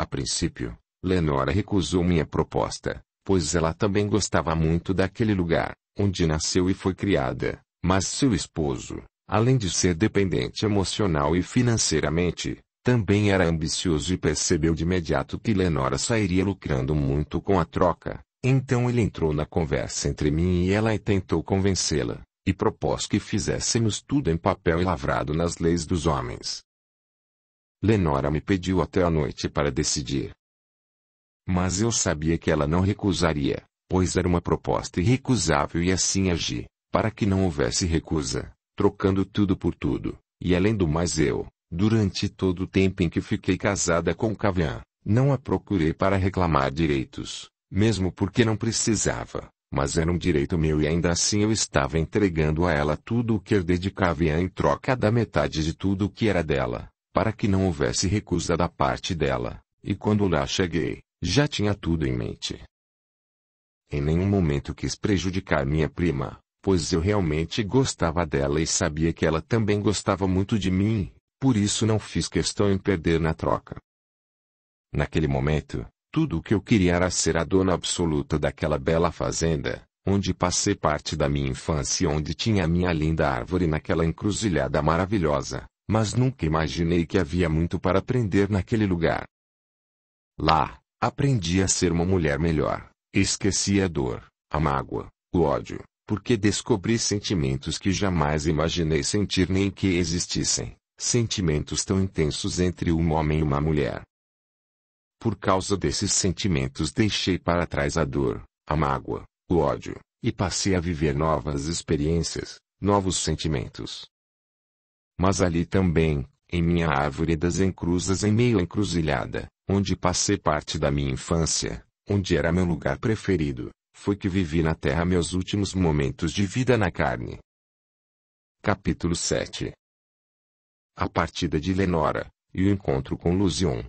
A princípio, Lenora recusou minha proposta, pois ela também gostava muito daquele lugar, onde nasceu e foi criada, mas seu esposo, além de ser dependente emocional e financeiramente, também era ambicioso e percebeu de imediato que Lenora sairia lucrando muito com a troca. Então ele entrou na conversa entre mim e ela e tentou convencê-la, e propôs que fizéssemos tudo em papel e lavrado nas leis dos homens. Lenora me pediu até a noite para decidir. Mas eu sabia que ela não recusaria, pois era uma proposta irrecusável e assim agi, para que não houvesse recusa, trocando tudo por tudo, e além do mais durante todo o tempo em que fiquei casada com Kavian, não a procurei para reclamar direitos. Mesmo porque não precisava, mas era um direito meu e ainda assim eu estava entregando a ela tudo o que herdei de Kavian em troca da metade de tudo o que era dela, para que não houvesse recusa da parte dela, e quando lá cheguei, já tinha tudo em mente. Em nenhum momento quis prejudicar minha prima, pois eu realmente gostava dela e sabia que ela também gostava muito de mim, por isso não fiz questão em perder na troca. Naquele momento, tudo o que eu queria era ser a dona absoluta daquela bela fazenda, onde passei parte da minha infância e onde tinha a minha linda árvore naquela encruzilhada maravilhosa, mas nunca imaginei que havia muito para aprender naquele lugar. Lá, aprendi a ser uma mulher melhor, esqueci a dor, a mágoa, o ódio, porque descobri sentimentos que jamais imaginei sentir nem que existissem, sentimentos tão intensos entre um homem e uma mulher. Por causa desses sentimentos deixei para trás a dor, a mágoa, o ódio, e passei a viver novas experiências, novos sentimentos. Mas ali também, em minha árvore das encruzas em meio à encruzilhada, onde passei parte da minha infância, onde era meu lugar preferido, foi que vivi na terra meus últimos momentos de vida na carne. Capítulo 7. A partida de Lenora, e o encontro com Luzion.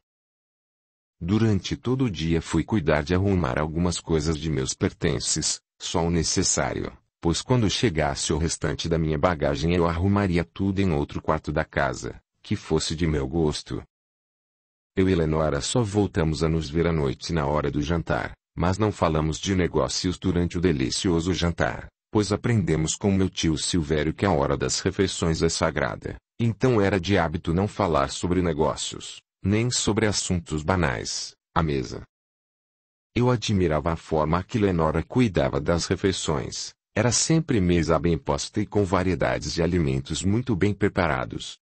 Durante todo o dia fui cuidar de arrumar algumas coisas de meus pertences, só o necessário, pois quando chegasse o restante da minha bagagem eu arrumaria tudo em outro quarto da casa, que fosse de meu gosto. Eu e Lenora só voltamos a nos ver à noite na hora do jantar, mas não falamos de negócios durante o delicioso jantar, pois aprendemos com meu tio Silvério que a hora das refeições é sagrada, então era de hábito não falar sobre negócios, nem sobre assuntos banais, à mesa. Eu admirava a forma que Lenora cuidava das refeições, era sempre mesa bem posta e com variedades de alimentos muito bem preparados.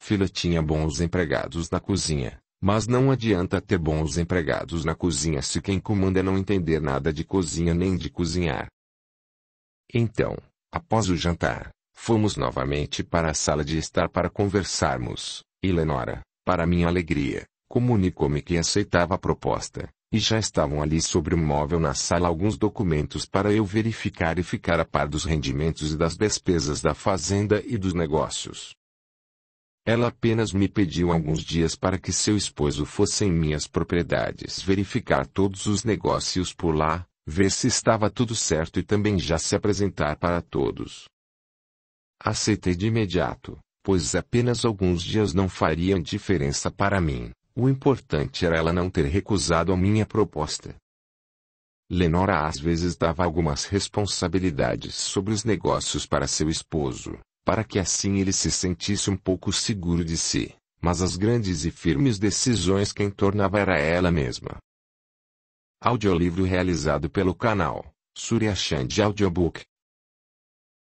Filha tinha bons empregados na cozinha, mas não adianta ter bons empregados na cozinha se quem comanda não entender nada de cozinha nem de cozinhar. Então, após o jantar, fomos novamente para a sala de estar para conversarmos, e Lenora, para minha alegria, comunicou-me que aceitava a proposta, e já estavam ali sobre o móvel na sala alguns documentos para eu verificar e ficar a par dos rendimentos e das despesas da fazenda e dos negócios. Ela apenas me pediu alguns dias para que seu esposo fosse em minhas propriedades verificar todos os negócios por lá, ver se estava tudo certo e também já se apresentar para todos. Aceitei de imediato, pois apenas alguns dias não fariam diferença para mim, o importante era ela não ter recusado a minha proposta. Lenora às vezes dava algumas responsabilidades sobre os negócios para seu esposo, para que assim ele se sentisse um pouco seguro de si, mas as grandes e firmes decisões quem tornava era ela mesma. Audiolivro realizado pelo canal Surya Chand Audiobook.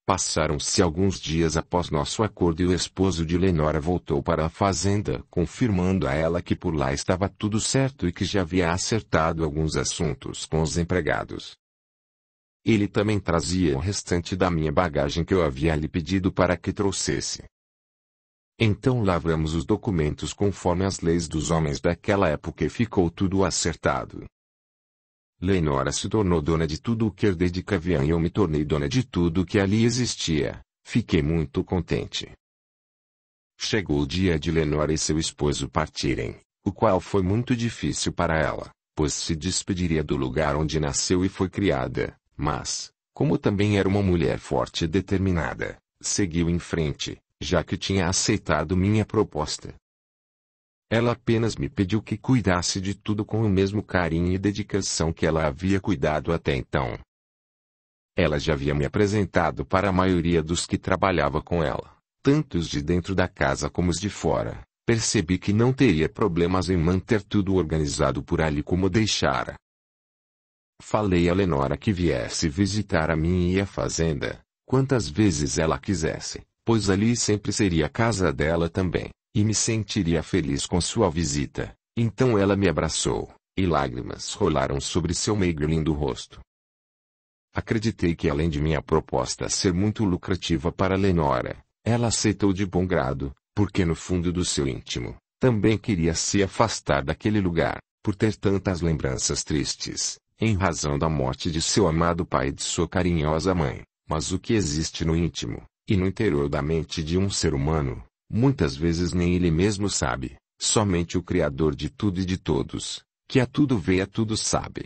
Passaram-se alguns dias após nosso acordo e o esposo de Lenora voltou para a fazenda confirmando a ela que por lá estava tudo certo e que já havia acertado alguns assuntos com os empregados. Ele também trazia o restante da minha bagagem que eu havia lhe pedido para que trouxesse. Então lavramos os documentos conforme as leis dos homens daquela época e ficou tudo acertado. Lenora se tornou dona de tudo o que herdei de Kavian e eu me tornei dona de tudo o que ali existia. Fiquei muito contente. Chegou o dia de Lenora e seu esposo partirem, o qual foi muito difícil para ela, pois se despediria do lugar onde nasceu e foi criada. Mas, como também era uma mulher forte e determinada, seguiu em frente, já que tinha aceitado minha proposta. Ela apenas me pediu que cuidasse de tudo com o mesmo carinho e dedicação que ela havia cuidado até então. Ela já havia me apresentado para a maioria dos que trabalhava com ela, tanto os de dentro da casa como os de fora. Percebi que não teria problemas em manter tudo organizado por ali como deixara. Falei a Lenora que viesse visitar a mim e a fazenda, quantas vezes ela quisesse, pois ali sempre seria a casa dela também, e me sentiria feliz com sua visita. Então ela me abraçou, e lágrimas rolaram sobre seu meio e lindo rosto. Acreditei que além de minha proposta ser muito lucrativa para Lenora, ela aceitou de bom grado, porque no fundo do seu íntimo, também queria se afastar daquele lugar, por ter tantas lembranças tristes, em razão da morte de seu amado pai e de sua carinhosa mãe. Mas o que existe no íntimo, e no interior da mente de um ser humano, muitas vezes nem ele mesmo sabe, somente o Criador de tudo e de todos, que a tudo vê e a tudo sabe.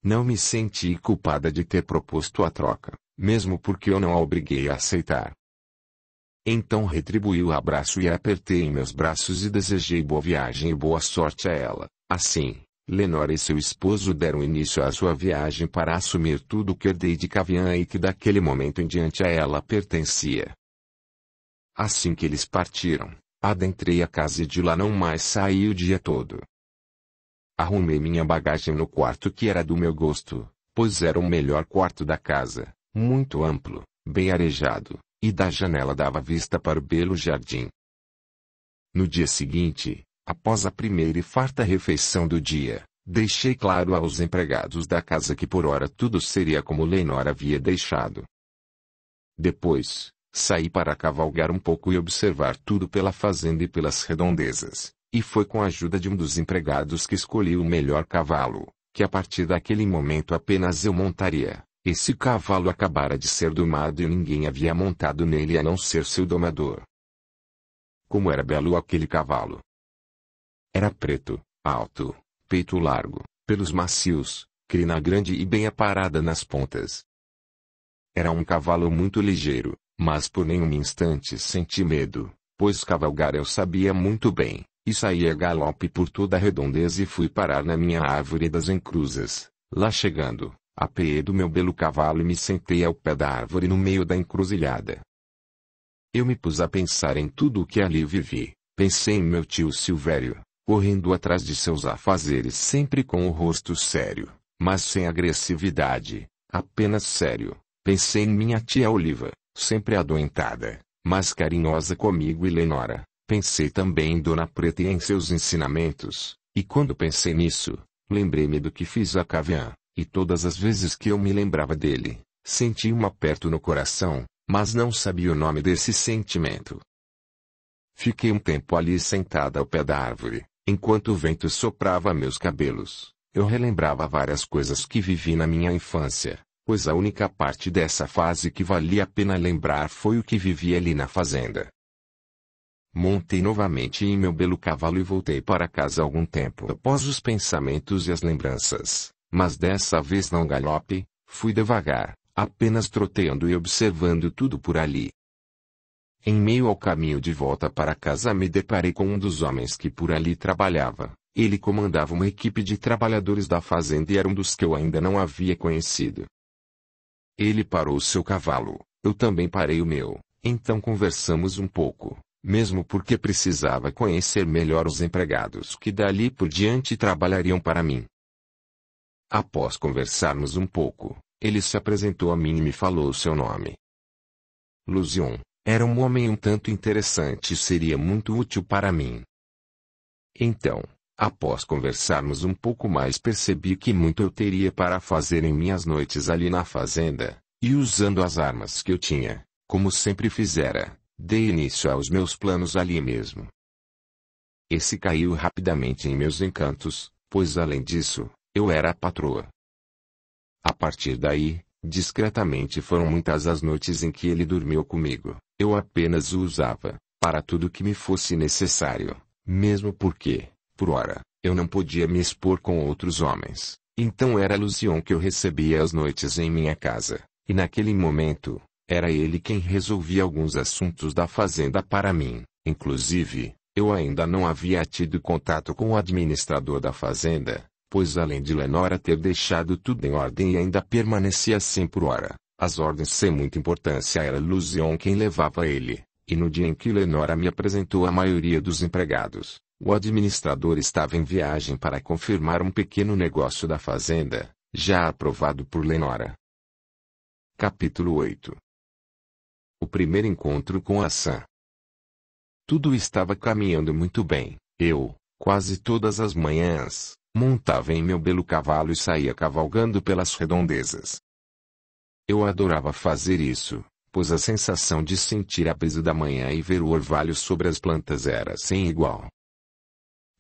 Não me senti culpada de ter proposto a troca, mesmo porque eu não a obriguei a aceitar. Então retribuí o abraço e a apertei em meus braços e desejei boa viagem e boa sorte a ela. Assim, Lenora e seu esposo deram início à sua viagem para assumir tudo o que herdei de Cavian e que daquele momento em diante a ela pertencia. Assim que eles partiram, adentrei a casa e de lá não mais saí o dia todo. Arrumei minha bagagem no quarto que era do meu gosto, pois era o melhor quarto da casa, muito amplo, bem arejado, e da janela dava vista para o belo jardim. No dia seguinte, após a primeira e farta refeição do dia, deixei claro aos empregados da casa que por ora tudo seria como Lenora havia deixado. Depois, saí para cavalgar um pouco e observar tudo pela fazenda e pelas redondezas, e foi com a ajuda de um dos empregados que escolhi o melhor cavalo, que a partir daquele momento apenas eu montaria. Esse cavalo acabara de ser domado e ninguém havia montado nele a não ser seu domador. Como era belo aquele cavalo! Era preto, alto, peito largo, pelos macios, crina grande e bem aparada nas pontas. Era um cavalo muito ligeiro, mas por nenhum instante senti medo, pois cavalgar eu sabia muito bem, e saí a galope por toda a redondeza e fui parar na minha árvore das encruzas. Lá chegando, apeei do meu belo cavalo e me sentei ao pé da árvore no meio da encruzilhada. Eu me pus a pensar em tudo o que ali vivi. Pensei em meu tio Silvério, correndo atrás de seus afazeres sempre com o rosto sério, mas sem agressividade, apenas sério. Pensei em minha tia Oliva, sempre adoentada, mas carinhosa comigo e Lenora. Pensei também em Dona Preta e em seus ensinamentos, e quando pensei nisso, lembrei-me do que fiz a Cavian, e todas as vezes que eu me lembrava dele, senti um aperto no coração, mas não sabia o nome desse sentimento. Fiquei um tempo ali sentada ao pé da árvore, enquanto o vento soprava meus cabelos. Eu relembrava várias coisas que vivi na minha infância, pois a única parte dessa fase que valia a pena lembrar foi o que vivi ali na fazenda. Montei novamente em meu belo cavalo e voltei para casa algum tempo após os pensamentos e as lembranças, mas dessa vez não galope, fui devagar, apenas troteando e observando tudo por ali. Em meio ao caminho de volta para casa me deparei com um dos homens que por ali trabalhava. Ele comandava uma equipe de trabalhadores da fazenda e era um dos que eu ainda não havia conhecido. Ele parou seu cavalo, eu também parei o meu, então conversamos um pouco, mesmo porque precisava conhecer melhor os empregados que dali por diante trabalhariam para mim. Após conversarmos um pouco, ele se apresentou a mim e me falou o seu nome. Luzion, era um homem um tanto interessante e seria muito útil para mim. Então, após conversarmos um pouco mais percebi que muito eu teria para fazer em minhas noites ali na fazenda, e usando as armas que eu tinha, como sempre fizera, dei início aos meus planos ali mesmo. Esse caiu rapidamente em meus encantos, pois além disso, eu era a patroa. A partir daí, discretamente foram muitas as noites em que ele dormiu comigo, eu apenas o usava, para tudo que me fosse necessário, mesmo porque, por ora, eu não podia me expor com outros homens, então era Luzion que eu recebia às noites em minha casa, e naquele momento, era ele quem resolvia alguns assuntos da fazenda para mim, inclusive, Eu ainda não havia tido contato com o administrador da fazenda, pois além de Lenora ter deixado tudo em ordem e ainda permanecia assim por hora, as ordens sem muita importância era Luzion quem levava ele, e no dia em que Lenora me apresentou a maioria dos empregados, o administrador estava em viagem para confirmar um pequeno negócio da fazenda, já aprovado por Lenora. Capítulo 8. O primeiro encontro com a Sam. Tudo estava caminhando muito bem. Eu, quase todas as manhãs, montava em meu belo cavalo e saía cavalgando pelas redondezas. Eu adorava fazer isso, pois a sensação de sentir a brisa da manhã e ver o orvalho sobre as plantas era sem igual.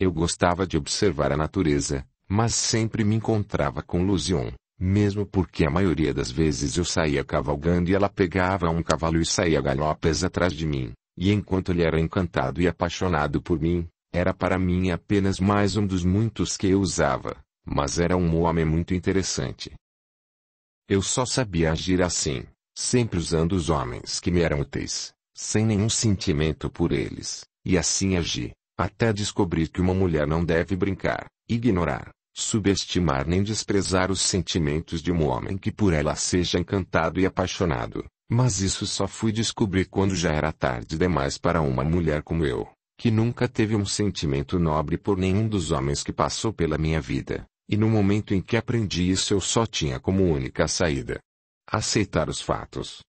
Eu gostava de observar a natureza, mas sempre me encontrava com Luzion, mesmo porque a maioria das vezes eu saía cavalgando e ela pegava um cavalo e saía galopes atrás de mim, e enquanto ele era encantado e apaixonado por mim, era para mim apenas mais um dos muitos que eu usava, mas era um homem muito interessante. Eu só sabia agir assim, sempre usando os homens que me eram úteis, sem nenhum sentimento por eles, e assim agi, até descobrir que uma mulher não deve brincar, ignorar, subestimar nem desprezar os sentimentos de um homem que por ela seja encantado e apaixonado, mas isso só fui descobrir quando já era tarde demais para uma mulher como eu, que nunca teve um sentimento nobre por nenhum dos homens que passou pela minha vida, e no momento em que aprendi isso eu só tinha como única saída aceitar os fatos.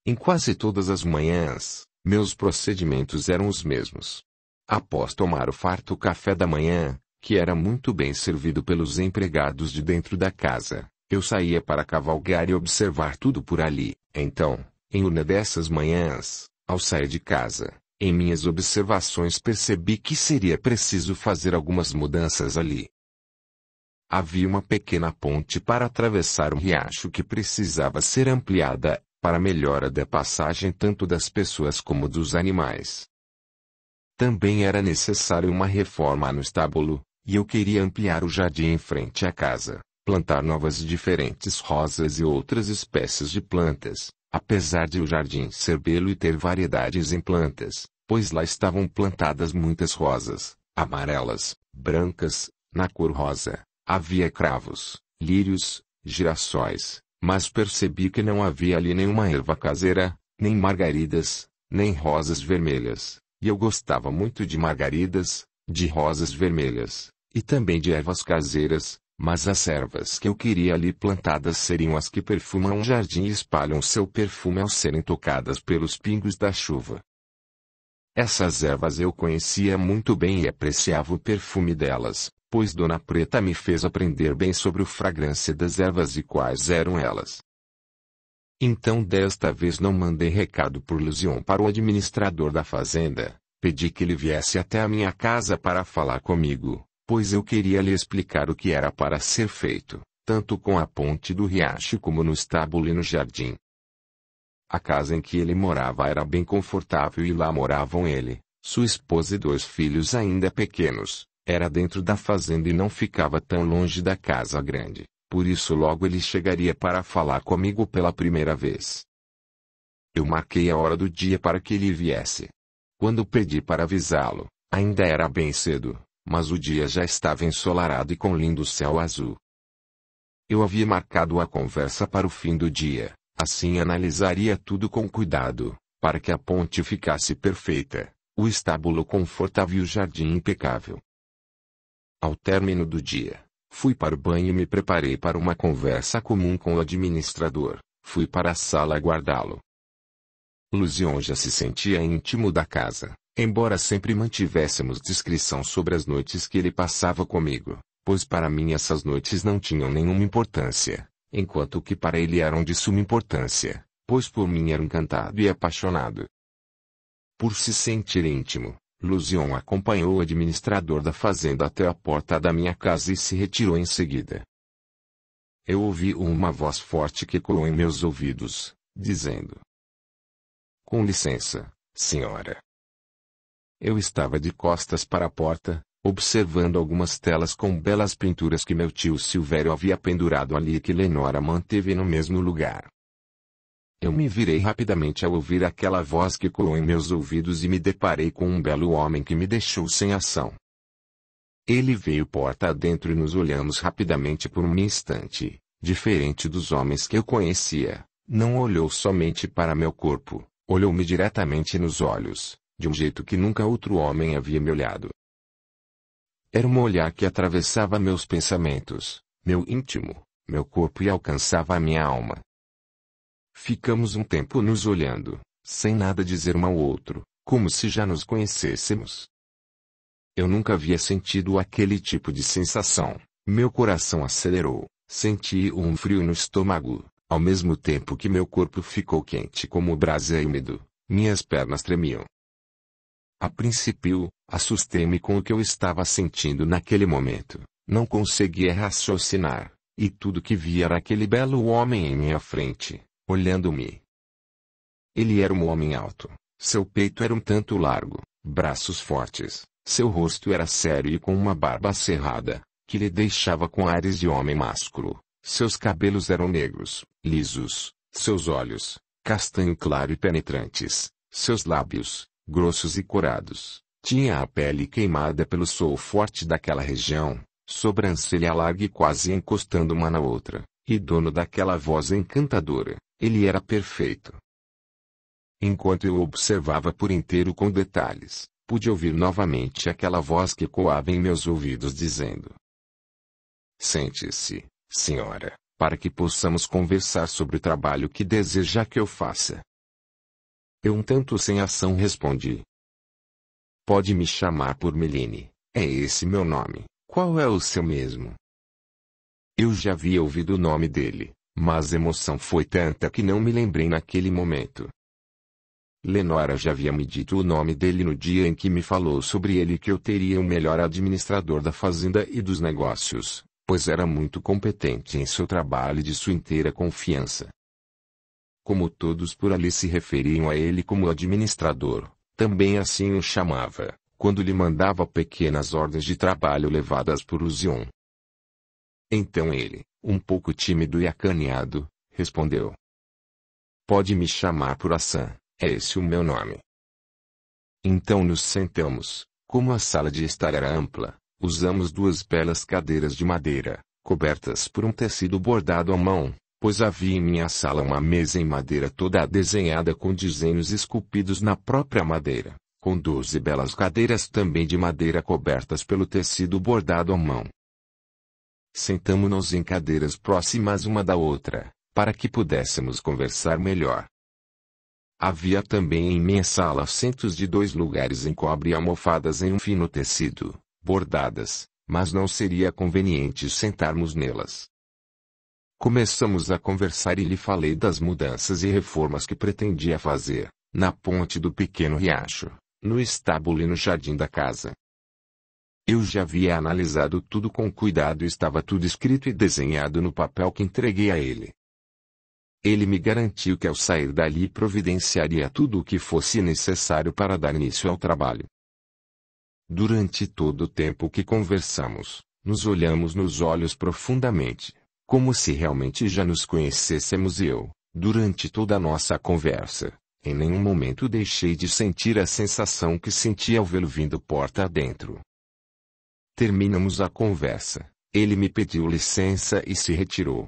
Em quase todas as manhãs, meus procedimentos eram os mesmos. Após tomar o farto café da manhã, que era muito bem servido pelos empregados de dentro da casa, eu saía para cavalgar e observar tudo por ali. Então, em uma dessas manhãs, ao sair de casa, em minhas observações percebi que seria preciso fazer algumas mudanças ali. Havia uma pequena ponte para atravessar um riacho que precisava ser ampliada, para melhora da passagem tanto das pessoas como dos animais. Também era necessário uma reforma no estábulo, e eu queria ampliar o jardim em frente à casa, plantar novas e diferentes rosas e outras espécies de plantas, apesar de o jardim ser belo e ter variedades em plantas, pois lá estavam plantadas muitas rosas, amarelas, brancas, na cor rosa. Havia cravos, lírios, girassóis, mas percebi que não havia ali nenhuma erva caseira, nem margaridas, nem rosas vermelhas, e eu gostava muito de margaridas, de rosas vermelhas, e também de ervas caseiras, mas as ervas que eu queria ali plantadas seriam as que perfumam um jardim e espalham seu perfume ao serem tocadas pelos pingos da chuva. Essas ervas eu conhecia muito bem e apreciava o perfume delas, pois Dona Preta me fez aprender bem sobre a fragrância das ervas e quais eram elas. Então desta vez não mandei recado por Luzion para o administrador da fazenda, pedi que ele viesse até a minha casa para falar comigo, pois eu queria lhe explicar o que era para ser feito, tanto com a ponte do riacho como no estábulo e no jardim. A casa em que ele morava era bem confortável e lá moravam ele, sua esposa e 2 filhos ainda pequenos. Era dentro da fazenda e não ficava tão longe da casa grande, por isso logo ele chegaria para falar comigo pela primeira vez. Eu marquei a hora do dia para que ele viesse. Quando pedi para avisá-lo, ainda era bem cedo, mas o dia já estava ensolarado e com lindo céu azul. Eu havia marcado a conversa para o fim do dia, assim analisaria tudo com cuidado, para que a ponte ficasse perfeita, o estábulo confortável e o jardim impecável. Ao término do dia, fui para o banho e me preparei para uma conversa comum com o administrador. Fui para a sala aguardá-lo. Luzion já se sentia íntimo da casa, embora sempre mantivéssemos discrição sobre as noites que ele passava comigo, pois para mim essas noites não tinham nenhuma importância, enquanto que para ele eram de suma importância, pois por mim era encantado e apaixonado. Por se sentir íntimo, Luzion acompanhou o administrador da fazenda até a porta da minha casa e se retirou em seguida. Eu ouvi uma voz forte que ecoou em meus ouvidos, dizendo: "Com licença, senhora." Eu estava de costas para a porta, observando algumas telas com belas pinturas que meu tio Silvério havia pendurado ali e que Lenora manteve no mesmo lugar. Eu me virei rapidamente ao ouvir aquela voz que ecoou em meus ouvidos e me deparei com um belo homem que me deixou sem ação. Ele veio porta adentro e nos olhamos rapidamente por um instante. Diferente dos homens que eu conhecia, não olhou somente para meu corpo, olhou-me diretamente nos olhos, de um jeito que nunca outro homem havia me olhado. Era um olhar que atravessava meus pensamentos, meu íntimo, meu corpo e alcançava a minha alma. Ficamos um tempo nos olhando, sem nada dizer um ao outro, como se já nos conhecêssemos. Eu nunca havia sentido aquele tipo de sensação. Meu coração acelerou, senti um frio no estômago, ao mesmo tempo que meu corpo ficou quente como brasa úmido, minhas pernas tremiam. A princípio, assustei-me com o que eu estava sentindo naquele momento, não conseguia raciocinar, e tudo que via era aquele belo homem em minha frente, olhando-me. Ele era um homem alto, seu peito era um tanto largo, braços fortes, seu rosto era sério e com uma barba cerrada, que lhe deixava com ares de homem másculo. Seus cabelos eram negros, lisos, seus olhos, castanho claro e penetrantes, seus lábios, grossos e corados, tinha a pele queimada pelo sol forte daquela região, sobrancelha larga e quase encostando uma na outra, e dono daquela voz encantadora, ele era perfeito. Enquanto eu observava por inteiro com detalhes, pude ouvir novamente aquela voz que ecoava em meus ouvidos dizendo: "Sente-se, senhora, para que possamos conversar sobre o trabalho que deseja que eu faça." Eu um tanto sem ação respondi: "Pode me chamar por Meline, é esse meu nome, qual é o seu mesmo?" Eu já havia ouvido o nome dele, mas a emoção foi tanta que não me lembrei naquele momento. Lenora já havia me dito o nome dele no dia em que me falou sobre ele que eu teria o melhor administrador da fazenda e dos negócios, pois era muito competente em seu trabalho e de sua inteira confiança. Como todos por ali se referiam a ele como administrador, também assim o chamava, quando lhe mandava pequenas ordens de trabalho levadas por Uzion. Então ele, um pouco tímido e acanhado, respondeu: "Pode me chamar por Hassan, é esse o meu nome." Então nos sentamos, como a sala de estar era ampla, usamos duas belas cadeiras de madeira, cobertas por um tecido bordado à mão, pois havia em minha sala uma mesa em madeira toda desenhada com desenhos esculpidos na própria madeira, com 12 belas cadeiras também de madeira cobertas pelo tecido bordado à mão. Sentamo-nos em cadeiras próximas uma da outra, para que pudéssemos conversar melhor. Havia também em minha sala assentos de 2 lugares em cobre e almofadas em um fino tecido, bordadas, mas não seria conveniente sentarmos nelas. Começamos a conversar e lhe falei das mudanças e reformas que pretendia fazer, na ponte do pequeno riacho, no estábulo e no jardim da casa. Eu já havia analisado tudo com cuidado e estava tudo escrito e desenhado no papel que entreguei a ele. Ele me garantiu que ao sair dali providenciaria tudo o que fosse necessário para dar início ao trabalho. Durante todo o tempo que conversamos, nos olhamos nos olhos profundamente, como se realmente já nos conhecêssemos e eu, durante toda a nossa conversa, em nenhum momento deixei de sentir a sensação que senti ao vê-lo vindo porta adentro. Terminamos a conversa, ele me pediu licença e se retirou.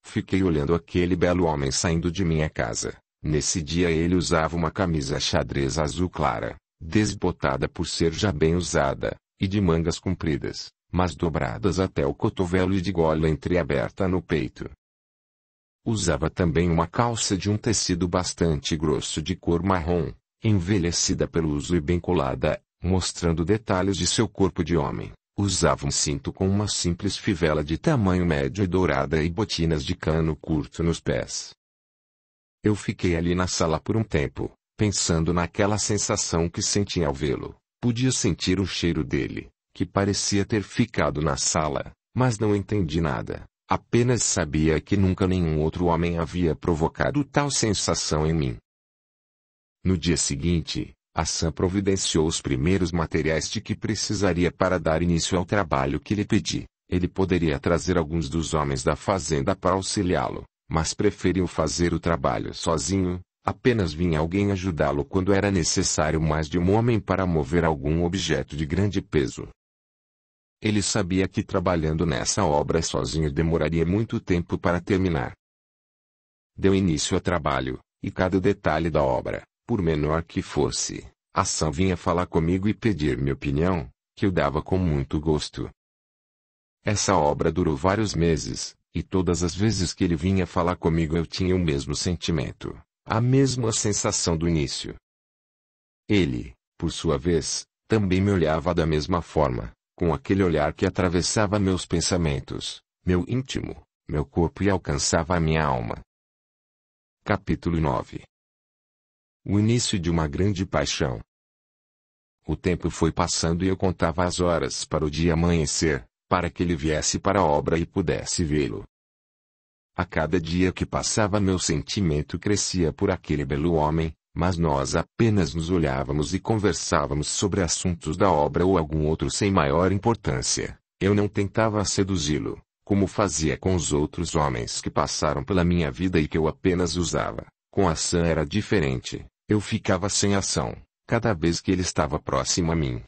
Fiquei olhando aquele belo homem saindo de minha casa. Nesse dia ele usava uma camisa xadrez azul clara, desbotada por ser já bem usada, e de mangas compridas, mas dobradas até o cotovelo e de gola entreaberta no peito. Usava também uma calça de um tecido bastante grosso de cor marrom, envelhecida pelo uso e bem colada, mostrando detalhes de seu corpo de homem. Usava um cinto com uma simples fivela de tamanho médio e dourada e botinas de cano curto nos pés. Eu fiquei ali na sala por um tempo, pensando naquela sensação que senti ao vê-lo. Podia sentir o cheiro dele, que parecia ter ficado na sala, mas não entendi nada. Apenas sabia que nunca nenhum outro homem havia provocado tal sensação em mim. No dia seguinte, Hassan providenciou os primeiros materiais de que precisaria para dar início ao trabalho que lhe pedi. Ele poderia trazer alguns dos homens da fazenda para auxiliá-lo, mas preferiu fazer o trabalho sozinho. Apenas vinha alguém ajudá-lo quando era necessário mais de um homem para mover algum objeto de grande peso. Ele sabia que trabalhando nessa obra sozinho demoraria muito tempo para terminar. Deu início ao trabalho, e cada detalhe da obra, por menor que fosse, Hassan vinha falar comigo e pedir minha opinião, que eu dava com muito gosto. Essa obra durou vários meses, e todas as vezes que ele vinha falar comigo eu tinha o mesmo sentimento. A mesma sensação do início. Ele, por sua vez, também me olhava da mesma forma, com aquele olhar que atravessava meus pensamentos, meu íntimo, meu corpo e alcançava a minha alma. Capítulo 9. O início de uma grande paixão. O tempo foi passando e eu contava as horas para o dia amanhecer, para que ele viesse para a obra e pudesse vê-lo. A cada dia que passava meu sentimento crescia por aquele belo homem, mas nós apenas nos olhávamos e conversávamos sobre assuntos da obra ou algum outro sem maior importância. Eu não tentava seduzi-lo, como fazia com os outros homens que passaram pela minha vida e que eu apenas usava. Com Hassan era diferente, eu ficava sem ação, cada vez que ele estava próximo a mim.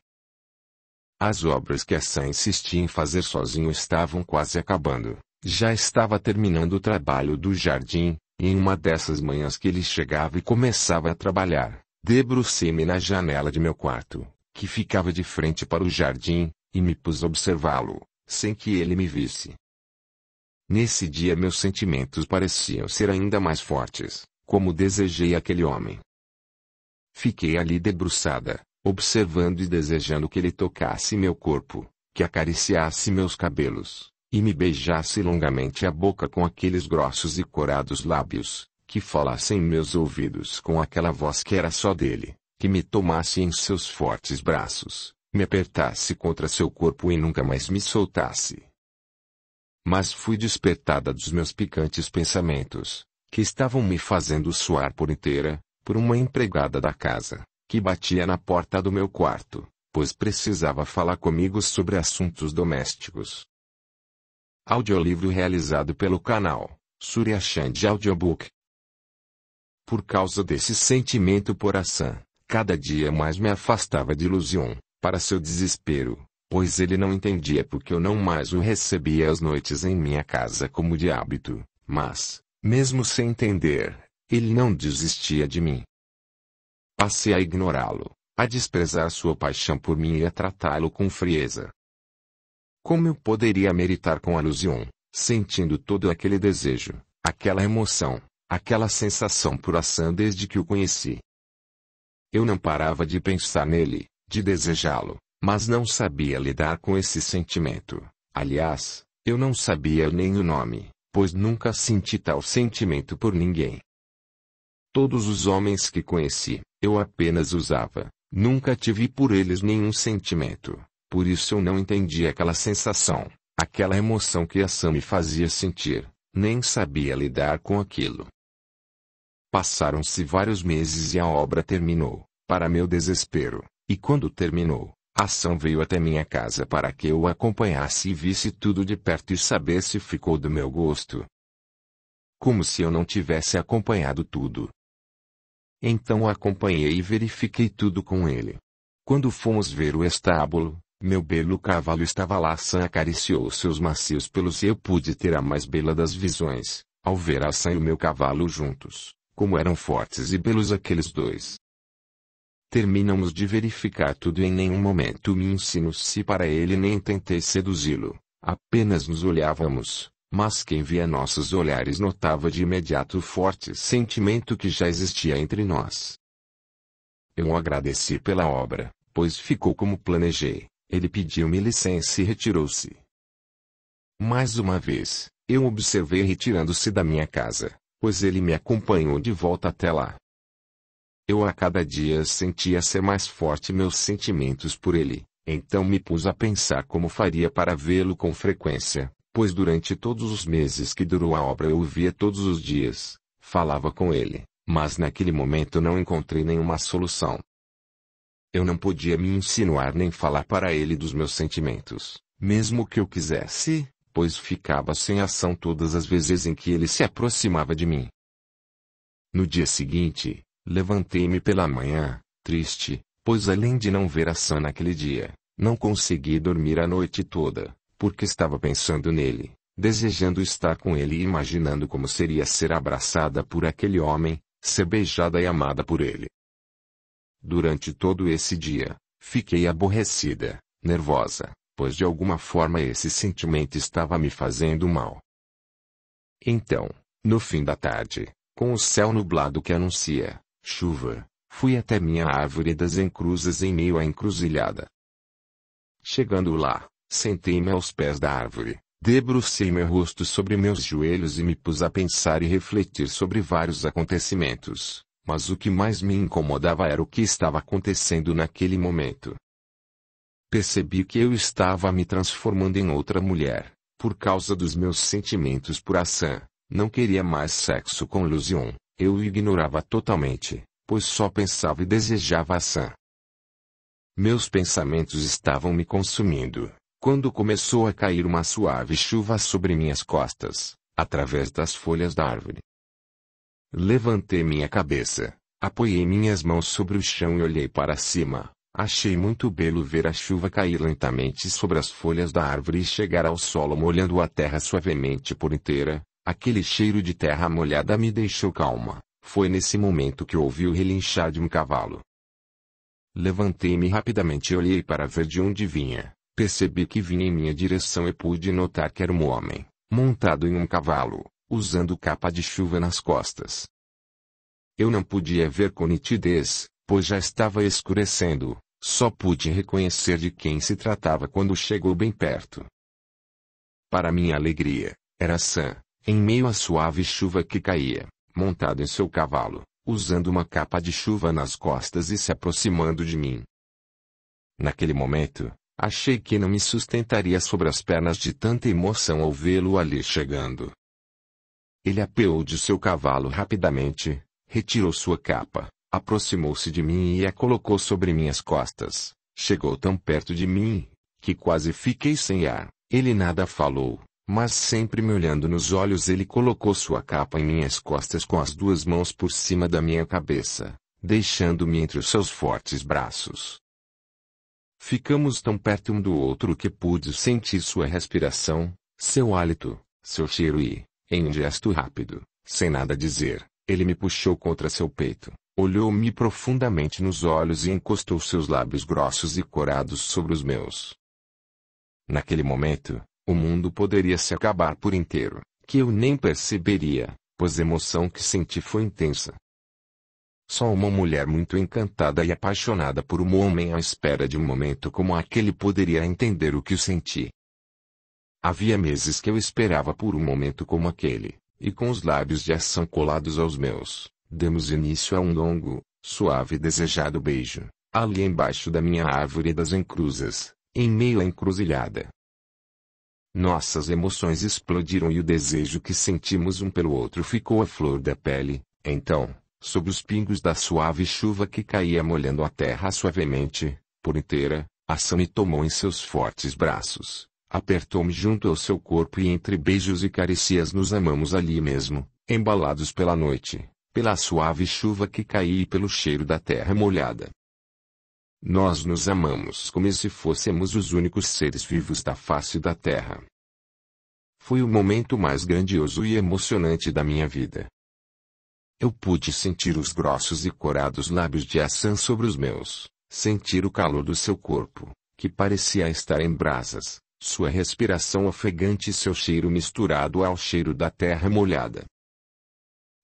As obras que Hassan insistia em fazer sozinho estavam quase acabando. Já estava terminando o trabalho do jardim, e em uma dessas manhãs que ele chegava e começava a trabalhar, debrucei-me na janela de meu quarto, que ficava de frente para o jardim, e me pus a observá-lo, sem que ele me visse. Nesse dia meus sentimentos pareciam ser ainda mais fortes, como desejei aquele homem. Fiquei ali debruçada, observando e desejando que ele tocasse meu corpo, que acariciasse meus cabelos, e me beijasse longamente a boca com aqueles grossos e corados lábios, que falasse em meus ouvidos com aquela voz que era só dele, que me tomasse em seus fortes braços, me apertasse contra seu corpo e nunca mais me soltasse. Mas fui despertada dos meus picantes pensamentos, que estavam me fazendo suar por inteira, por uma empregada da casa, que batia na porta do meu quarto, pois precisava falar comigo sobre assuntos domésticos. Audiolivro realizado pelo canal Surya Chand Audiobook. Por causa desse sentimento por Hassan, cada dia mais me afastava de Luzion, para seu desespero, pois ele não entendia porque eu não mais o recebia às noites em minha casa como de hábito, mas, mesmo sem entender, ele não desistia de mim. Passei a ignorá-lo, a desprezar sua paixão por mim e a tratá-lo com frieza. Como eu poderia meritar com a Luzion, sentindo todo aquele desejo, aquela emoção, aquela sensação por Hassan desde que o conheci? Eu não parava de pensar nele, de desejá-lo, mas não sabia lidar com esse sentimento. Aliás, eu não sabia nem o nome, pois nunca senti tal sentimento por ninguém. Todos os homens que conheci, eu apenas usava, nunca tive por eles nenhum sentimento. Por isso eu não entendia aquela sensação, aquela emoção que Hassan me fazia sentir, nem sabia lidar com aquilo. Passaram-se vários meses e a obra terminou, para meu desespero, e quando terminou, Hassan veio até minha casa para que eu o acompanhasse e visse tudo de perto e saber se ficou do meu gosto. Como se eu não tivesse acompanhado tudo. Então o acompanhei e verifiquei tudo com ele. Quando fomos ver o estábulo, meu belo cavalo estava lá. Hassan acariciou seus macios pelos e eu pude ter a mais bela das visões, ao ver Hassan e o meu cavalo juntos, como eram fortes e belos aqueles dois. Terminamos de verificar tudo e em nenhum momento me insinuei para ele nem tentei seduzi-lo, apenas nos olhávamos, mas quem via nossos olhares notava de imediato o forte sentimento que já existia entre nós. Eu o agradeci pela obra, pois ficou como planejei. Ele pediu-me licença e retirou-se. Mais uma vez, eu observei retirando-se da minha casa, pois ele me acompanhou de volta até lá. Eu a cada dia sentia ser mais forte meus sentimentos por ele, então me pus a pensar como faria para vê-lo com frequência, pois durante todos os meses que durou a obra eu o via todos os dias, falava com ele, mas naquele momento não encontrei nenhuma solução. Eu não podia me insinuar nem falar para ele dos meus sentimentos, mesmo que eu quisesse, pois ficava sem ação todas as vezes em que ele se aproximava de mim. No dia seguinte, levantei-me pela manhã, triste, pois além de não ver a Sam naquele dia, não consegui dormir a noite toda, porque estava pensando nele, desejando estar com ele e imaginando como seria ser abraçada por aquele homem, ser beijada e amada por ele. Durante todo esse dia, fiquei aborrecida, nervosa, pois de alguma forma esse sentimento estava me fazendo mal. Então, no fim da tarde, com o céu nublado que anuncia chuva, fui até minha árvore das encruzas em meio à encruzilhada. Chegando lá, sentei-me aos pés da árvore, debrucei meu rosto sobre meus joelhos e me pus a pensar e refletir sobre vários acontecimentos, mas o que mais me incomodava era o que estava acontecendo naquele momento. Percebi que eu estava me transformando em outra mulher, por causa dos meus sentimentos por Sam. Não queria mais sexo com Lucion, eu o ignorava totalmente, pois só pensava e desejava Sam. Meus pensamentos estavam me consumindo, quando começou a cair uma suave chuva sobre minhas costas, através das folhas da árvore. Levantei minha cabeça, apoiei minhas mãos sobre o chão e olhei para cima. Achei muito belo ver a chuva cair lentamente sobre as folhas da árvore e chegar ao solo molhando a terra suavemente por inteira. Aquele cheiro de terra molhada me deixou calma. Foi nesse momento que ouvi o relinchar de um cavalo. Levantei-me rapidamente e olhei para ver de onde vinha. Percebi que vinha em minha direção e pude notar que era um homem, montado em um cavalo, usando capa de chuva nas costas. Eu não podia ver com nitidez, pois já estava escurecendo. Só pude reconhecer de quem se tratava quando chegou bem perto. Para minha alegria, era Sam, em meio à suave chuva que caía, montado em seu cavalo, usando uma capa de chuva nas costas e se aproximando de mim. Naquele momento, achei que não me sustentaria sobre as pernas de tanta emoção ao vê-lo ali chegando. Ele apeou de seu cavalo rapidamente, retirou sua capa, aproximou-se de mim e a colocou sobre minhas costas. Chegou tão perto de mim, que quase fiquei sem ar. Ele nada falou, mas sempre me olhando nos olhos ele colocou sua capa em minhas costas com as duas mãos por cima da minha cabeça, deixando-me entre os seus fortes braços. Ficamos tão perto um do outro que pude sentir sua respiração, seu hálito, seu cheiro e, em um gesto rápido, sem nada dizer, ele me puxou contra seu peito. Olhou-me profundamente nos olhos e encostou seus lábios grossos e corados sobre os meus. Naquele momento, o mundo poderia se acabar por inteiro, que eu nem perceberia, pois a emoção que senti foi intensa. Só uma mulher muito encantada e apaixonada por um homem à espera de um momento como aquele poderia entender o que eu senti. Havia meses que eu esperava por um momento como aquele, e com os lábios de Sam colados aos meus. Demos início a um longo, suave e desejado beijo, ali embaixo da minha árvore das encruzas, em meio à encruzilhada. Nossas emoções explodiram e o desejo que sentimos um pelo outro ficou à flor da pele. Então, sob os pingos da suave chuva que caía molhando a terra suavemente, por inteira, Sam me tomou em seus fortes braços, apertou-me junto ao seu corpo e entre beijos e carícias nos amamos ali mesmo, embalados pela noite, pela suave chuva que caía e pelo cheiro da terra molhada. Nós nos amamos como se fôssemos os únicos seres vivos da face da terra. Foi o momento mais grandioso e emocionante da minha vida. Eu pude sentir os grossos e corados lábios de Sam sobre os meus, sentir o calor do seu corpo, que parecia estar em brasas, sua respiração ofegante e seu cheiro misturado ao cheiro da terra molhada.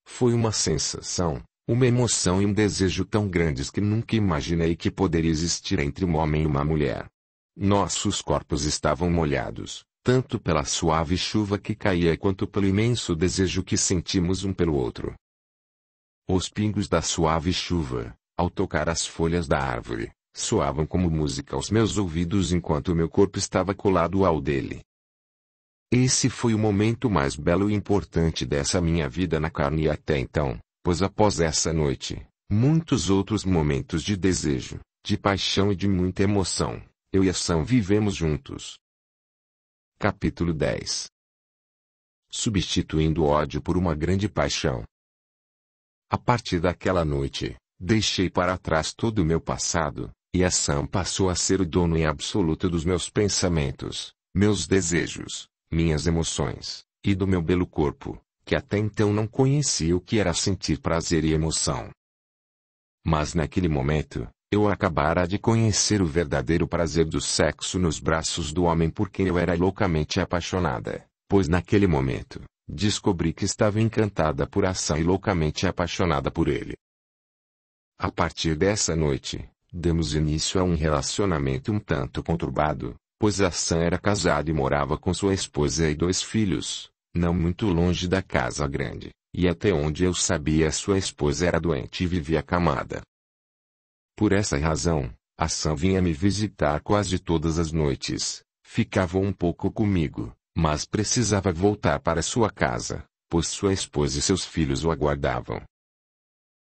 Foi uma sensação, uma emoção e um desejo tão grandes que nunca imaginei que poderia existir entre um homem e uma mulher. Nossos corpos estavam molhados, tanto pela suave chuva que caía quanto pelo imenso desejo que sentimos um pelo outro. Os pingos da suave chuva, ao tocar as folhas da árvore, soavam como música aos meus ouvidos enquanto meu corpo estava colado ao dele. Esse foi o momento mais belo e importante dessa minha vida na carne até então, pois após essa noite, muitos outros momentos de desejo, de paixão e de muita emoção, eu e Sam vivemos juntos. Capítulo 10. Substituindo o ódio por uma grande paixão. A partir daquela noite, deixei para trás todo o meu passado, e a Sam passou a ser o dono em absoluto dos meus pensamentos, meus desejos, minhas emoções, e do meu belo corpo, que até então não conhecia o que era sentir prazer e emoção. Mas naquele momento, eu acabara de conhecer o verdadeiro prazer do sexo nos braços do homem por quem eu era loucamente apaixonada, pois naquele momento, descobri que estava encantada por Sam e loucamente apaixonada por ele. A partir dessa noite, demos início a um relacionamento um tanto conturbado, pois Sam era casado e morava com sua esposa e 2 filhos, não muito longe da casa grande, e até onde eu sabia sua esposa era doente e vivia acamada. Por essa razão, Sam vinha me visitar quase todas as noites, ficava um pouco comigo, mas precisava voltar para sua casa, pois sua esposa e seus filhos o aguardavam.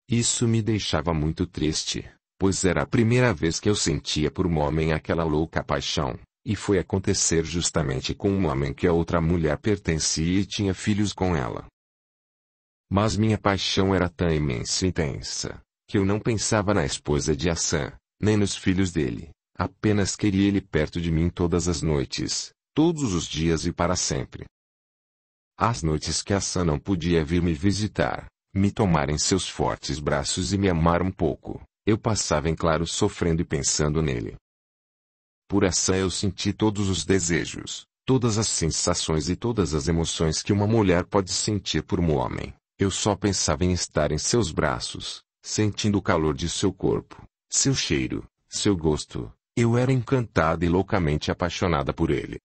Isso me deixava muito triste, pois era a primeira vez que eu sentia por um homem aquela louca paixão, e foi acontecer justamente com um homem que a outra mulher pertencia e tinha filhos com ela. Mas minha paixão era tão imensa e intensa, que eu não pensava na esposa de Sam, nem nos filhos dele, apenas queria ele perto de mim todas as noites, todos os dias e para sempre. As noites que Sam não podia vir me visitar, me tomar em seus fortes braços e me amar um pouco, eu passava em claro sofrendo e pensando nele. Por Sam eu senti todos os desejos, todas as sensações e todas as emoções que uma mulher pode sentir por um homem. Eu só pensava em estar em seus braços, sentindo o calor de seu corpo, seu cheiro, seu gosto. Eu era encantada e loucamente apaixonada por ele.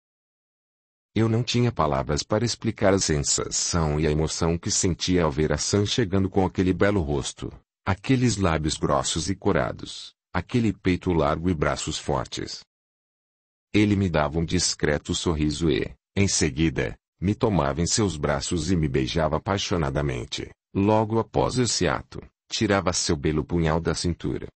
Eu não tinha palavras para explicar a sensação e a emoção que sentia ao ver Sam chegando com aquele belo rosto, aqueles lábios grossos e corados, aquele peito largo e braços fortes. Ele me dava um discreto sorriso e, em seguida, me tomava em seus braços e me beijava apaixonadamente. Logo após esse ato, tirava seu belo punhal da cintura.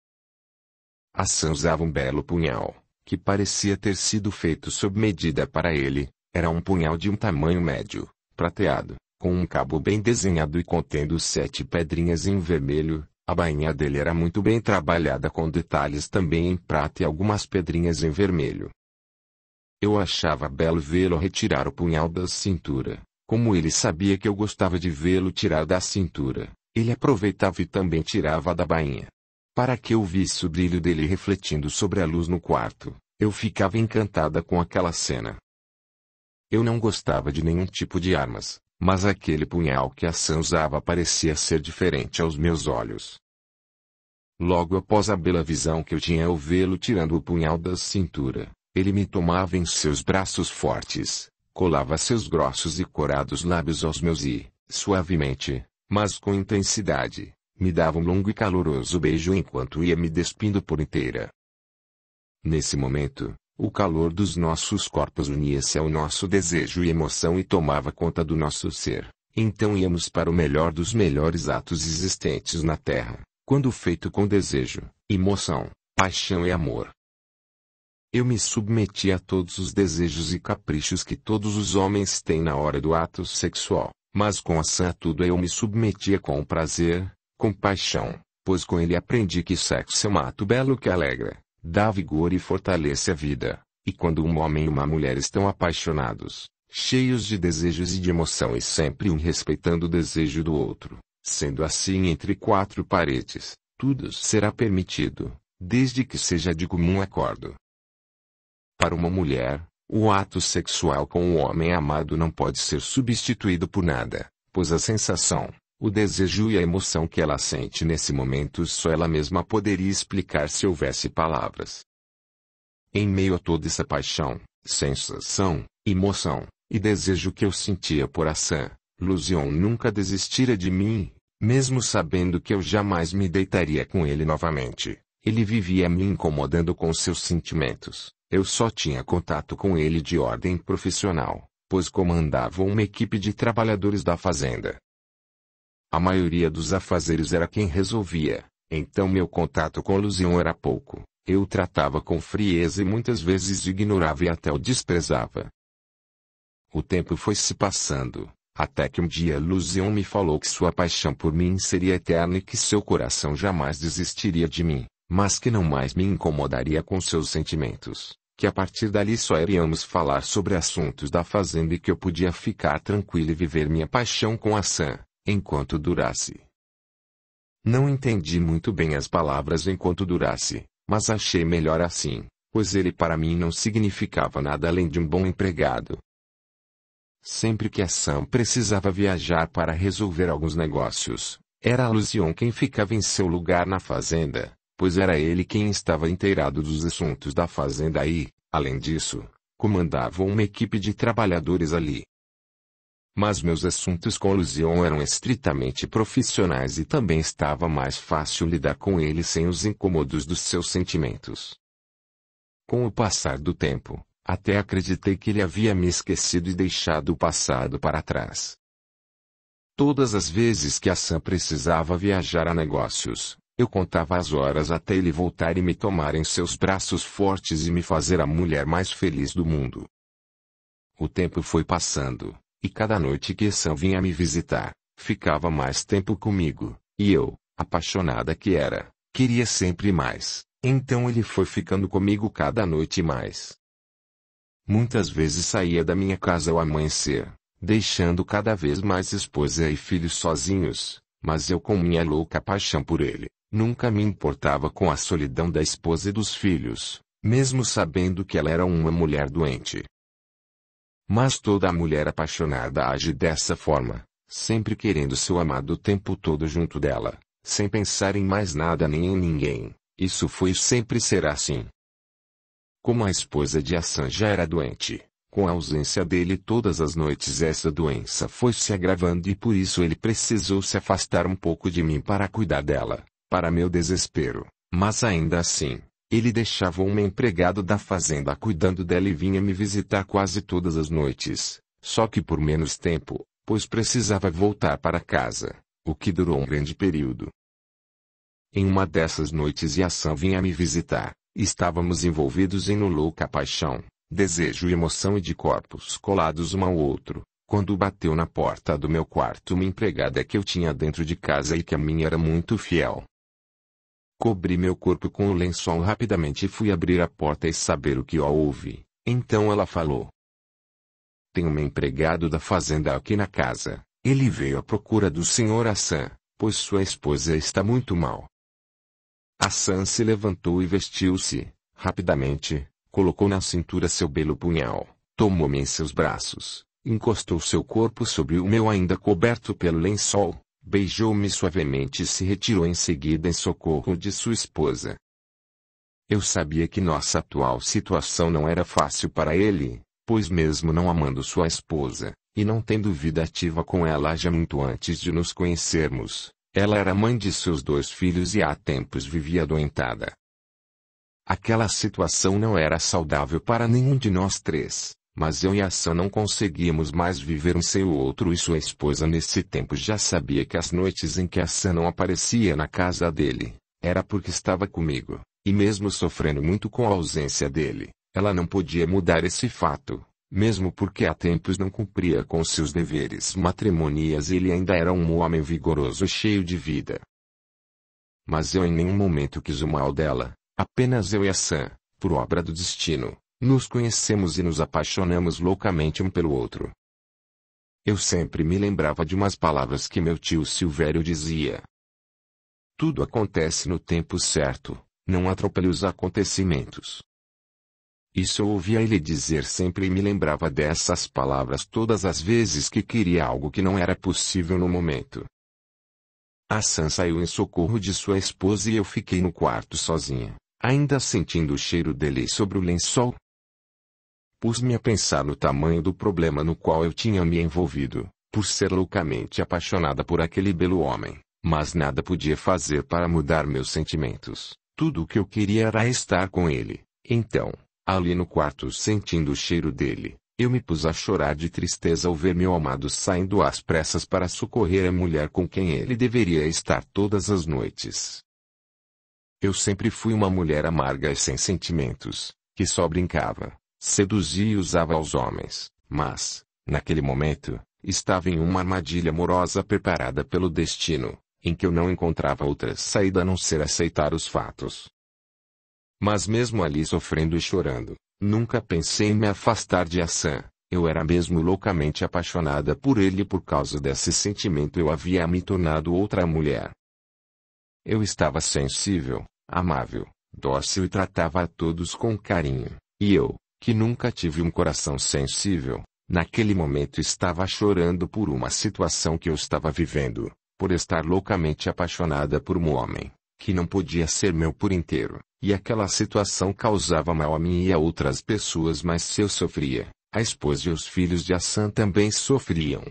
Sam usava um belo punhal, que parecia ter sido feito sob medida para ele. Era um punhal de um tamanho médio, prateado, com um cabo bem desenhado e contendo 7 pedrinhas em vermelho. A bainha dele era muito bem trabalhada com detalhes também em prata e algumas pedrinhas em vermelho. Eu achava belo vê-lo retirar o punhal da cintura. Como ele sabia que eu gostava de vê-lo tirar da cintura, ele aproveitava e também tirava da bainha. Para que eu visse o brilho dele refletindo sobre a luz no quarto, eu ficava encantada com aquela cena. Eu não gostava de nenhum tipo de armas, mas aquele punhal que Sam usava parecia ser diferente aos meus olhos. Logo após a bela visão que eu tinha ao vê-lo tirando o punhal da cintura, ele me tomava em seus braços fortes, colava seus grossos e corados lábios aos meus e, suavemente, mas com intensidade, me dava um longo e caloroso beijo enquanto ia me despindo por inteira. Nesse momento, o calor dos nossos corpos unia-se ao nosso desejo e emoção e tomava conta do nosso ser. Então íamos para o melhor dos melhores atos existentes na Terra, quando feito com desejo, emoção, paixão e amor. Eu me submetia a todos os desejos e caprichos que todos os homens têm na hora do ato sexual, mas com Sam a tudo eu me submetia com prazer, com paixão, pois com ele aprendi que sexo é um ato belo que alegra, dá vigor e fortalece a vida, e quando um homem e uma mulher estão apaixonados, cheios de desejos e de emoção e sempre um respeitando o desejo do outro, sendo assim entre 4 paredes, tudo será permitido, desde que seja de comum acordo. Para uma mulher, o ato sexual com o homem amado não pode ser substituído por nada, pois a sensação, o desejo e a emoção que ela sente nesse momento só ela mesma poderia explicar se houvesse palavras. Em meio a toda essa paixão, sensação, emoção e desejo que eu sentia por Sam, Lucion nunca desistira de mim, mesmo sabendo que eu jamais me deitaria com ele novamente. Ele vivia me incomodando com seus sentimentos. Eu só tinha contato com ele de ordem profissional, pois comandava uma equipe de trabalhadores da fazenda. A maioria dos afazeres era quem resolvia, então meu contato com Lucion era pouco. Eu o tratava com frieza e muitas vezes ignorava e até o desprezava. O tempo foi se passando, até que um dia Luzion me falou que sua paixão por mim seria eterna e que seu coração jamais desistiria de mim, mas que não mais me incomodaria com seus sentimentos, que a partir dali só iríamos falar sobre assuntos da fazenda e que eu podia ficar tranquilo e viver minha paixão com a Sam, enquanto durasse. Não entendi muito bem as palavras enquanto durasse, mas achei melhor assim, pois ele para mim não significava nada além de um bom empregado. Sempre que a Sam precisava viajar para resolver alguns negócios, era a Luzion quem ficava em seu lugar na fazenda, pois era ele quem estava inteirado dos assuntos da fazenda e, além disso, comandava uma equipe de trabalhadores ali. Mas meus assuntos com Luzion eram estritamente profissionais e também estava mais fácil lidar com ele sem os incômodos dos seus sentimentos. Com o passar do tempo, até acreditei que ele havia me esquecido e deixado o passado para trás. Todas as vezes que a Sam precisava viajar a negócios, eu contava as horas até ele voltar e me tomar em seus braços fortes e me fazer a mulher mais feliz do mundo. O tempo foi passando, e cada noite que Sam vinha me visitar, ficava mais tempo comigo, e eu, apaixonada que era, queria sempre mais, então ele foi ficando comigo cada noite mais. Muitas vezes saía da minha casa ao amanhecer, deixando cada vez mais esposa e filhos sozinhos, mas eu com minha louca paixão por ele, nunca me importava com a solidão da esposa e dos filhos, mesmo sabendo que ela era uma mulher doente. Mas toda mulher apaixonada age dessa forma, sempre querendo seu amado o tempo todo junto dela, sem pensar em mais nada nem em ninguém. Isso foi e sempre será assim. Como a esposa de Hassan já era doente, com a ausência dele todas as noites essa doença foi se agravando e por isso ele precisou se afastar um pouco de mim para cuidar dela, para meu desespero, mas ainda assim, ele deixava um empregado da fazenda cuidando dela e vinha me visitar quase todas as noites, só que por menos tempo, pois precisava voltar para casa, o que durou um grande período. Em uma dessas noites Hassan vinha me visitar. Estávamos envolvidos em louca paixão, desejo e emoção e de corpos colados um ao outro, quando bateu na porta do meu quarto uma empregada que eu tinha dentro de casa e que a mim era muito fiel. Cobri meu corpo com o lençol rapidamente e fui abrir a porta e saber o que houve. Então ela falou: "Tem um empregado da fazenda aqui na casa. Ele veio à procura do Sr. Hassan, pois sua esposa está muito mal." Hassan se levantou e vestiu-se, rapidamente, colocou na cintura seu belo punhal, tomou-me em seus braços, encostou seu corpo sobre o meu ainda coberto pelo lençol, beijou-me suavemente e se retirou em seguida em socorro de sua esposa. Eu sabia que nossa atual situação não era fácil para ele, pois mesmo não amando sua esposa, e não tendo vida ativa com ela já muito antes de nos conhecermos, ela era mãe de seus 2 filhos e há tempos vivia adoentada. Aquela situação não era saudável para nenhum de nós 3, mas eu e Hassan não conseguíamos mais viver um sem o outro e sua esposa nesse tempo já sabia que as noites em que Hassan não aparecia na casa dele, era porque estava comigo, e mesmo sofrendo muito com a ausência dele, ela não podia mudar esse fato. Mesmo porque há tempos não cumpria com seus deveres matrimoniais e ele ainda era um homem vigoroso e cheio de vida. Mas eu em nenhum momento quis o mal dela, apenas eu e Hassan, por obra do destino, nos conhecemos e nos apaixonamos loucamente um pelo outro. Eu sempre me lembrava de umas palavras que meu tio Silvério dizia: "Tudo acontece no tempo certo, não atropele os acontecimentos." Isso eu ouvia ele dizer sempre e me lembrava dessas palavras todas as vezes que queria algo que não era possível no momento. Hassan saiu em socorro de sua esposa e eu fiquei no quarto sozinha, ainda sentindo o cheiro dele sobre o lençol. Pus-me a pensar no tamanho do problema no qual eu tinha me envolvido, por ser loucamente apaixonada por aquele belo homem, mas nada podia fazer para mudar meus sentimentos. Tudo o que eu queria era estar com ele. Então, ali no quarto sentindo o cheiro dele, eu me pus a chorar de tristeza ao ver meu amado saindo às pressas para socorrer a mulher com quem ele deveria estar todas as noites. Eu sempre fui uma mulher amarga e sem sentimentos, que só brincava, seduzia e usava aos homens, mas, naquele momento, estava em uma armadilha amorosa preparada pelo destino, em que eu não encontrava outra saída a não ser aceitar os fatos. Mas mesmo ali sofrendo e chorando, nunca pensei em me afastar de Hassan. Eu era mesmo loucamente apaixonada por ele e por causa desse sentimento eu havia me tornado outra mulher. Eu estava sensível, amável, dócil e tratava a todos com carinho, e eu, que nunca tive um coração sensível, naquele momento estava chorando por uma situação que eu estava vivendo, por estar loucamente apaixonada por um homem, que não podia ser meu por inteiro, e aquela situação causava mal a mim e a outras pessoas, mas se eu sofria, a esposa e os filhos de Hassan também sofriam.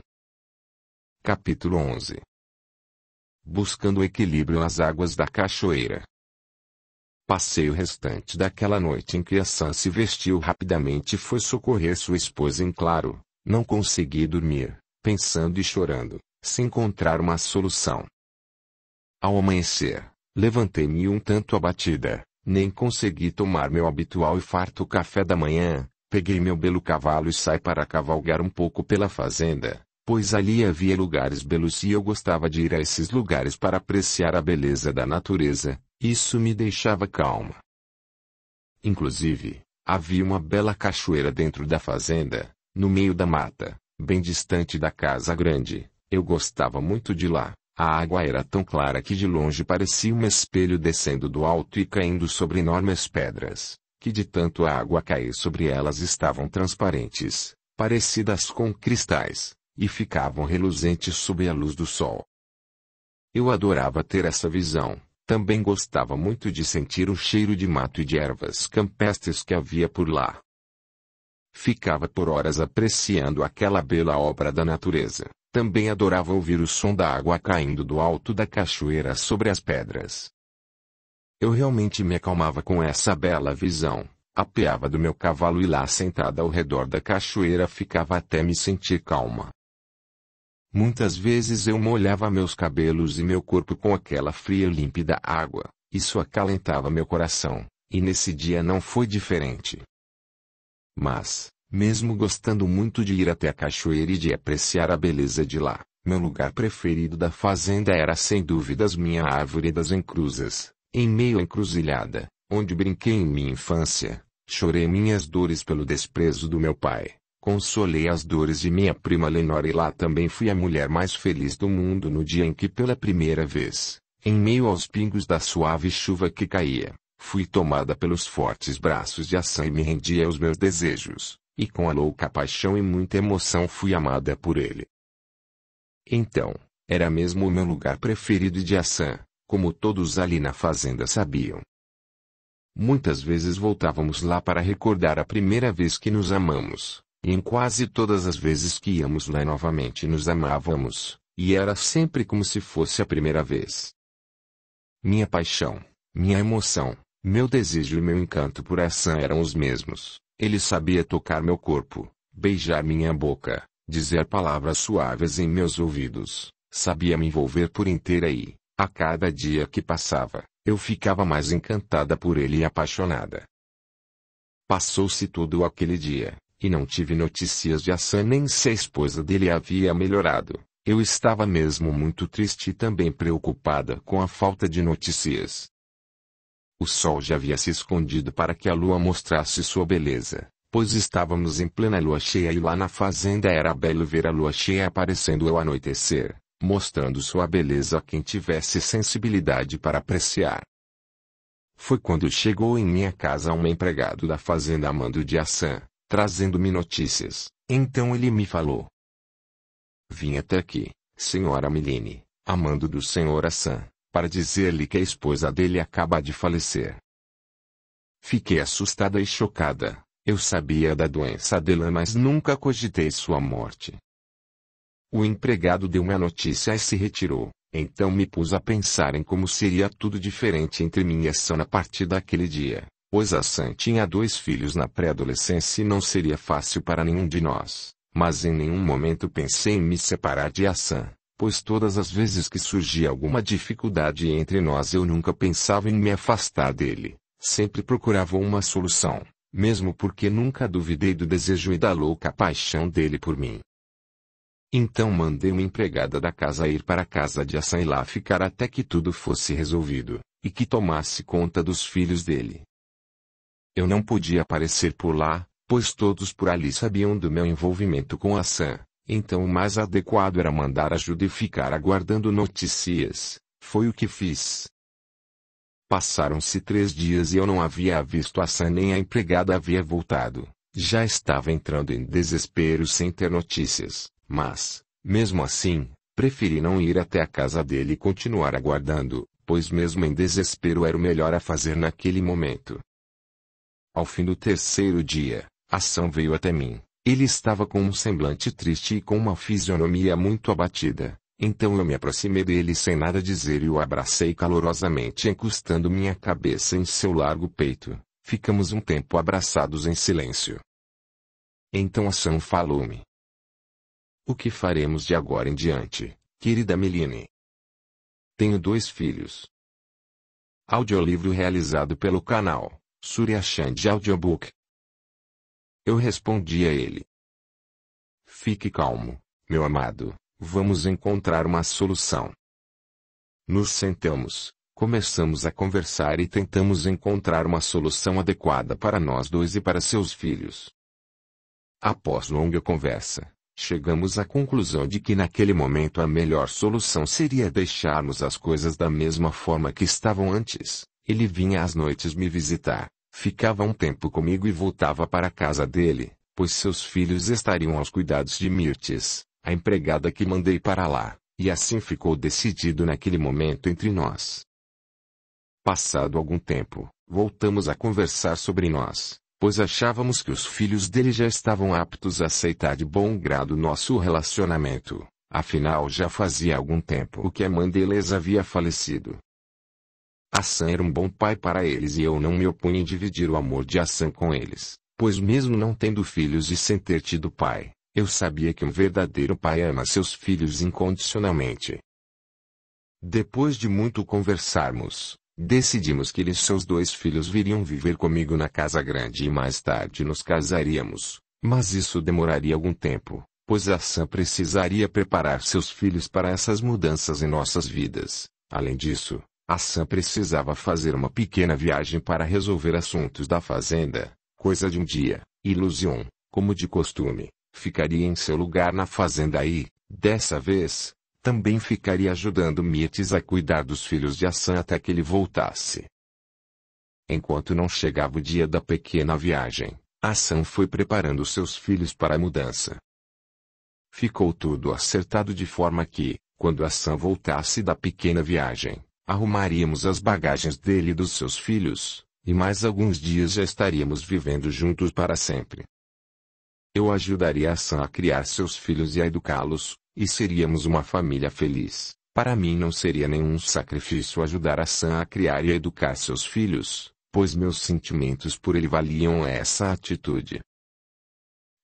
Capítulo 11. Buscando o equilíbrio nas águas da cachoeira. Passei o restante daquela noite em que Hassan se vestiu rapidamente e foi socorrer sua esposa em claro. Não consegui dormir, pensando e chorando, sem encontrar uma solução. Ao amanhecer, levantei-me um tanto abatida, nem consegui tomar meu habitual e farto café da manhã. Peguei meu belo cavalo e saí para cavalgar um pouco pela fazenda, pois ali havia lugares belos e eu gostava de ir a esses lugares para apreciar a beleza da natureza. Isso me deixava calma. Inclusive, havia uma bela cachoeira dentro da fazenda, no meio da mata, bem distante da casa grande. Eu gostava muito de lá. A água era tão clara que de longe parecia um espelho descendo do alto e caindo sobre enormes pedras, que de tanto a água cair sobre elas estavam transparentes, parecidas com cristais, e ficavam reluzentes sob a luz do sol. Eu adorava ter essa visão. Também gostava muito de sentir o cheiro de mato e de ervas campestres que havia por lá. Ficava por horas apreciando aquela bela obra da natureza. Também adorava ouvir o som da água caindo do alto da cachoeira sobre as pedras. Eu realmente me acalmava com essa bela visão. Apeava do meu cavalo e lá sentada ao redor da cachoeira ficava até me sentir calma. Muitas vezes eu molhava meus cabelos e meu corpo com aquela fria e límpida água. Isso acalentava meu coração, e nesse dia não foi diferente. Mas, mesmo gostando muito de ir até a cachoeira e de apreciar a beleza de lá, meu lugar preferido da fazenda era sem dúvidas minha árvore das encruzas, em meio à encruzilhada, onde brinquei em minha infância, chorei minhas dores pelo desprezo do meu pai. Consolei as dores de minha prima Lenora e lá também fui a mulher mais feliz do mundo no dia em que pela primeira vez, em meio aos pingos da suave chuva que caía, fui tomada pelos fortes braços de Hassan e me rendi aos meus desejos, e com a louca paixão e muita emoção fui amada por ele. Então, era mesmo o meu lugar preferido de Hassan, como todos ali na fazenda sabiam. Muitas vezes voltávamos lá para recordar a primeira vez que nos amamos. E em quase todas as vezes que íamos lá novamente nos amávamos, e era sempre como se fosse a primeira vez. Minha paixão, minha emoção, meu desejo e meu encanto por Hassan eram os mesmos. Ele sabia tocar meu corpo, beijar minha boca, dizer palavras suaves em meus ouvidos, sabia me envolver por inteira e, a cada dia que passava, eu ficava mais encantada por ele e apaixonada. Passou-se todo aquele dia. E não tive notícias de Hassan nem se a esposa dele havia melhorado. Eu estava mesmo muito triste e também preocupada com a falta de notícias. O sol já havia se escondido para que a lua mostrasse sua beleza, pois estávamos em plena lua cheia e lá na fazenda era belo ver a lua cheia aparecendo ao anoitecer, mostrando sua beleza a quem tivesse sensibilidade para apreciar. Foi quando chegou em minha casa um empregado da fazenda amando de Hassan, trazendo-me notícias. Então ele me falou: vim até aqui, senhora Milene, amando do senhor Hassan, para dizer-lhe que a esposa dele acaba de falecer. Fiquei assustada e chocada. Eu sabia da doença dela, mas nunca cogitei sua morte. O empregado deu-me a notícia e se retirou. Então me pus a pensar em como seria tudo diferente entre mim e Hassan a partir daquele dia. Pois Hassan tinha 2 filhos na pré-adolescência e não seria fácil para nenhum de nós. Mas em nenhum momento pensei em me separar de Hassan, pois todas as vezes que surgia alguma dificuldade entre nós eu nunca pensava em me afastar dele. Sempre procurava uma solução, mesmo porque nunca duvidei do desejo e da louca paixão dele por mim. Então mandei uma empregada da casa ir para a casa de Hassan e lá ficar até que tudo fosse resolvido, e que tomasse conta dos filhos dele. Eu não podia aparecer por lá, pois todos por ali sabiam do meu envolvimento com Hassan, então o mais adequado era mandar ajuda e ficar aguardando notícias. Foi o que fiz. Passaram-se 3 dias e eu não havia visto Hassan nem a empregada havia voltado. Já estava entrando em desespero sem ter notícias, mas, mesmo assim, preferi não ir até a casa dele e continuar aguardando, pois mesmo em desespero era o melhor a fazer naquele momento. Ao fim do 3º dia, Hassan veio até mim. Ele estava com um semblante triste e com uma fisionomia muito abatida. Então eu me aproximei dele sem nada dizer e o abracei calorosamente encostando minha cabeça em seu largo peito. Ficamos um tempo abraçados em silêncio. Então Hassan falou-me. O que faremos de agora em diante, querida Meline? Tenho 2 filhos. Audiolivro realizado pelo canal Surya Chand Audiobook. Eu respondi a ele. Fique calmo, meu amado. Vamos encontrar uma solução. Nos sentamos, começamos a conversar e tentamos encontrar uma solução adequada para nós dois e para seus filhos. Após longa conversa, chegamos à conclusão de que naquele momento a melhor solução seria deixarmos as coisas da mesma forma que estavam antes. Ele vinha às noites me visitar, ficava um tempo comigo e voltava para a casa dele, pois seus filhos estariam aos cuidados de Mirtes, a empregada que mandei para lá, e assim ficou decidido naquele momento entre nós. Passado algum tempo, voltamos a conversar sobre nós, pois achávamos que os filhos dele já estavam aptos a aceitar de bom grado nosso relacionamento, afinal já fazia algum tempo que a mãe deles havia falecido. Hassan era um bom pai para eles e eu não me opunha em dividir o amor de Hassan com eles, pois mesmo não tendo filhos e sem ter tido pai, eu sabia que um verdadeiro pai ama seus filhos incondicionalmente. Depois de muito conversarmos, decidimos que ele e seus 2 filhos viriam viver comigo na casa grande e mais tarde nos casaríamos, mas isso demoraria algum tempo, pois Hassan precisaria preparar seus filhos para essas mudanças em nossas vidas. Além disso, Hassan precisava fazer uma pequena viagem para resolver assuntos da fazenda, coisa de um dia, e Luzion, como de costume, ficaria em seu lugar na fazenda e, dessa vez, também ficaria ajudando Mirtes a cuidar dos filhos de Hassan até que ele voltasse. Enquanto não chegava o dia da pequena viagem, Hassan foi preparando seus filhos para a mudança. Ficou tudo acertado de forma que, quando Hassan voltasse da pequena viagem, arrumaríamos as bagagens dele e dos seus filhos, e mais alguns dias já estaríamos vivendo juntos para sempre. Eu ajudaria Hassan a criar seus filhos e a educá-los, e seríamos uma família feliz. Para mim não seria nenhum sacrifício ajudar Hassan a criar e a educar seus filhos, pois meus sentimentos por ele valiam essa atitude.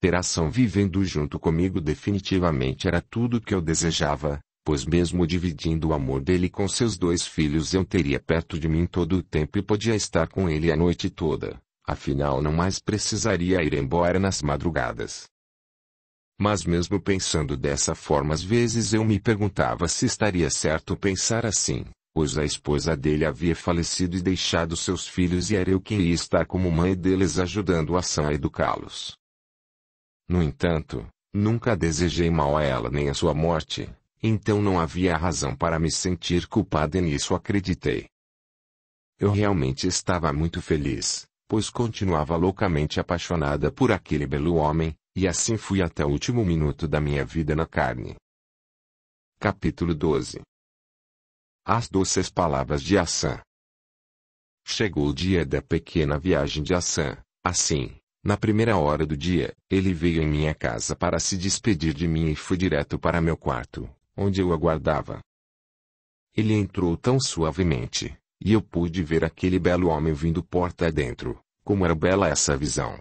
Ter Hassan vivendo junto comigo definitivamente era tudo o que eu desejava, pois mesmo dividindo o amor dele com seus 2 filhos eu teria perto de mim todo o tempo e podia estar com ele a noite toda. Afinal não mais precisaria ir embora nas madrugadas. Mas mesmo pensando dessa forma às vezes eu me perguntava se estaria certo pensar assim, pois a esposa dele havia falecido e deixado seus filhos e era eu quem ia estar como mãe deles ajudando Hassan a educá-los. No entanto, nunca desejei mal a ela nem a sua morte, então não havia razão para me sentir culpada e nisso acreditei. Eu realmente estava muito feliz, pois continuava loucamente apaixonada por aquele belo homem, e assim fui até o último minuto da minha vida na carne. Capítulo 12. As doces palavras de Hassan. Chegou o dia da pequena viagem de Hassan. Assim, na primeira hora do dia, ele veio em minha casa para se despedir de mim e foi direto para meu quarto, onde eu aguardava. Ele entrou tão suavemente, e eu pude ver aquele belo homem vindo porta adentro. Como era bela essa visão!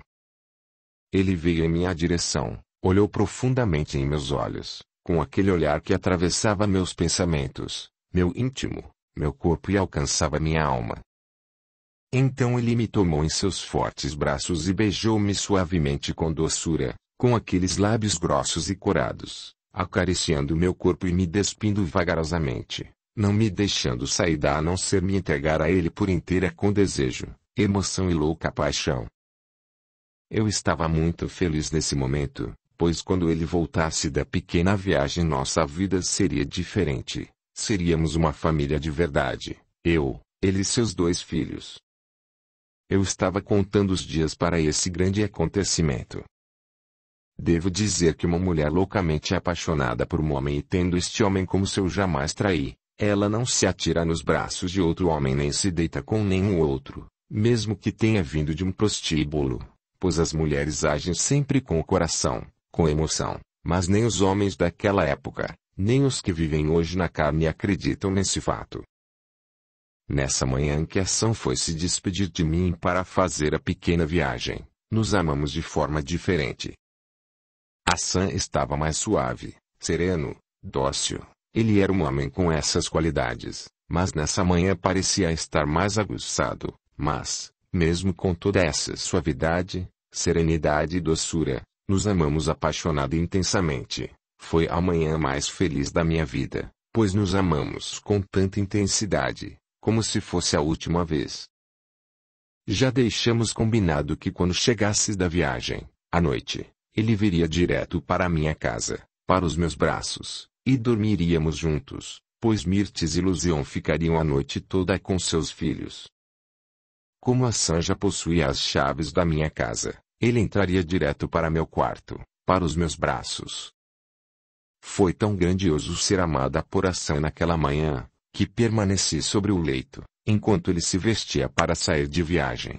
Ele veio em minha direção, olhou profundamente em meus olhos, com aquele olhar que atravessava meus pensamentos, meu íntimo, meu corpo e alcançava minha alma. Então ele me tomou em seus fortes braços e beijou-me suavemente com doçura, com aqueles lábios grossos e corados, acariciando meu corpo e me despindo vagarosamente, não me deixando sair a não ser me entregar a ele por inteira com desejo, emoção e louca paixão. Eu estava muito feliz nesse momento, pois quando ele voltasse da pequena viagem nossa vida seria diferente. Seríamos uma família de verdade, eu, ele e seus 2 filhos. Eu estava contando os dias para esse grande acontecimento. Devo dizer que uma mulher loucamente apaixonada por um homem e tendo este homem como seu jamais traí, ela não se atira nos braços de outro homem nem se deita com nenhum outro, mesmo que tenha vindo de um prostíbulo, pois as mulheres agem sempre com o coração, com emoção, mas nem os homens daquela época, nem os que vivem hoje na carne acreditam nesse fato. Nessa manhã que Ação foi se despedir de mim para fazer a pequena viagem, nos amamos de forma diferente. Ação estava mais suave, sereno, dócil. Ele era um homem com essas qualidades, mas nessa manhã parecia estar mais aguçado, mas, mesmo com toda essa suavidade, serenidade e doçura, nos amamos apaixonada e intensamente. Foi a manhã mais feliz da minha vida, pois nos amamos com tanta intensidade, como se fosse a última vez. Já deixamos combinado que quando chegasses da viagem, à noite, ele viria direto para a minha casa, para os meus braços, e dormiríamos juntos, pois Mirtes e Luzion ficariam a noite toda com seus filhos. Como a Sanja possuía as chaves da minha casa, ele entraria direto para meu quarto, para os meus braços. Foi tão grandioso ser amada por Ação naquela manhã, que permaneci sobre o leito, enquanto ele se vestia para sair de viagem.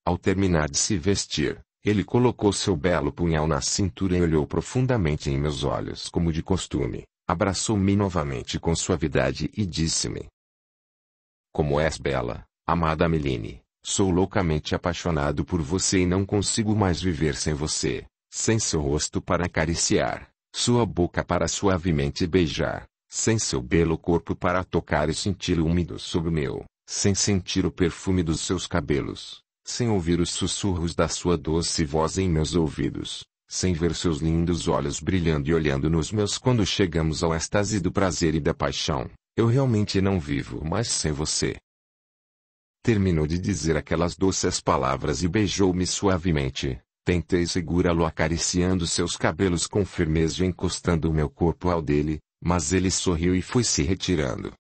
Ao terminar de se vestir, ele colocou seu belo punhal na cintura e olhou profundamente em meus olhos como de costume, abraçou-me novamente com suavidade e disse-me: "Como és bela, amada Ameline, sou loucamente apaixonado por você e não consigo mais viver sem você, sem seu rosto para acariciar, sua boca para suavemente beijar, sem seu belo corpo para tocar e sentir úmido sobre o meu, sem sentir o perfume dos seus cabelos, sem ouvir os sussurros da sua doce voz em meus ouvidos, sem ver seus lindos olhos brilhando e olhando nos meus quando chegamos ao êxtase do prazer e da paixão, eu realmente não vivo mais sem você." Terminou de dizer aquelas doces palavras e beijou-me suavemente. Tentei segurá-lo acariciando seus cabelos com firmeza e encostando o meu corpo ao dele, mas ele sorriu e foi se retirando.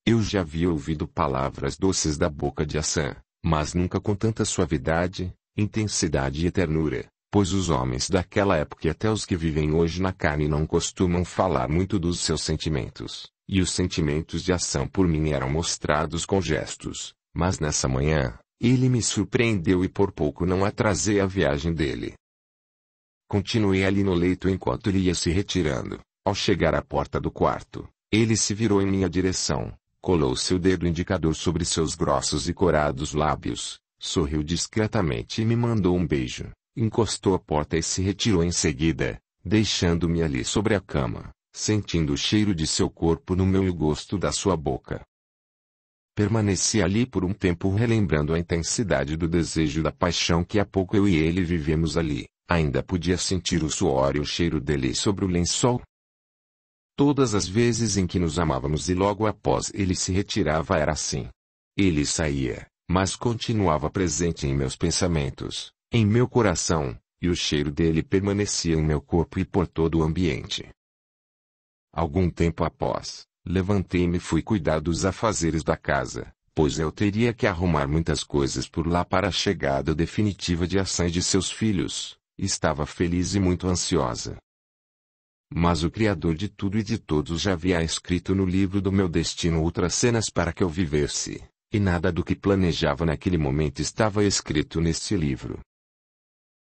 Eu já havia ouvido palavras doces da boca de Ação, mas nunca com tanta suavidade, intensidade e ternura, pois os homens daquela época e até os que vivem hoje na carne não costumam falar muito dos seus sentimentos, e os sentimentos de Ação por mim eram mostrados com gestos, mas nessa manhã, ele me surpreendeu e por pouco não atrasei a viagem dele. Continuei ali no leito enquanto ele ia se retirando. Ao chegar à porta do quarto, ele se virou em minha direção, colou seu dedo indicador sobre seus grossos e corados lábios, sorriu discretamente e me mandou um beijo, encostou a porta e se retirou em seguida, deixando-me ali sobre a cama, sentindo o cheiro de seu corpo no meu e o gosto da sua boca. Permaneci ali por um tempo relembrando a intensidade do desejo e da paixão que há pouco eu e ele vivemos ali. Ainda podia sentir o suor e o cheiro dele sobre o lençol. Todas as vezes em que nos amávamos e logo após ele se retirava era assim. Ele saía, mas continuava presente em meus pensamentos, em meu coração, e o cheiro dele permanecia em meu corpo e por todo o ambiente. Algum tempo após, levantei-me e fui cuidar dos afazeres da casa, pois eu teria que arrumar muitas coisas por lá para a chegada definitiva de Ação e de seus filhos. Estava feliz e muito ansiosa. Mas o Criador de tudo e de todos já havia escrito no livro do meu destino outras cenas para que eu vivesse, e nada do que planejava naquele momento estava escrito neste livro.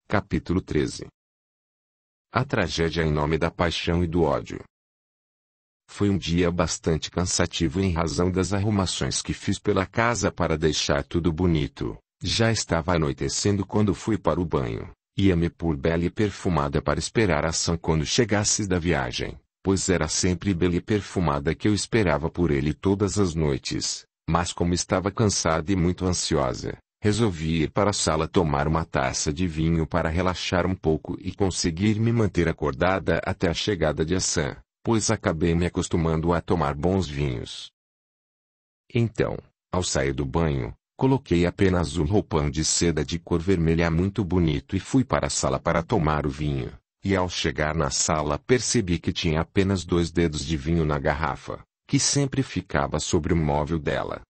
Capítulo 13. A tragédia em nome da paixão e do ódio. Foi um dia bastante cansativo em razão das arrumações que fiz pela casa para deixar tudo bonito. Já estava anoitecendo quando fui para o banho. Ia-me pôr bela e perfumada para esperar Ação quando chegasses da viagem, pois era sempre bela e perfumada que eu esperava por ele todas as noites, mas como estava cansada e muito ansiosa, resolvi ir para a sala tomar uma taça de vinho para relaxar um pouco e conseguir me manter acordada até a chegada de Hassan, pois acabei me acostumando a tomar bons vinhos. Então, ao sair do banho, coloquei apenas um roupão de seda de cor vermelha muito bonito e fui para a sala para tomar o vinho, e ao chegar na sala percebi que tinha apenas 2 dedos de vinho na garrafa, que sempre ficava sobre o móvel dela.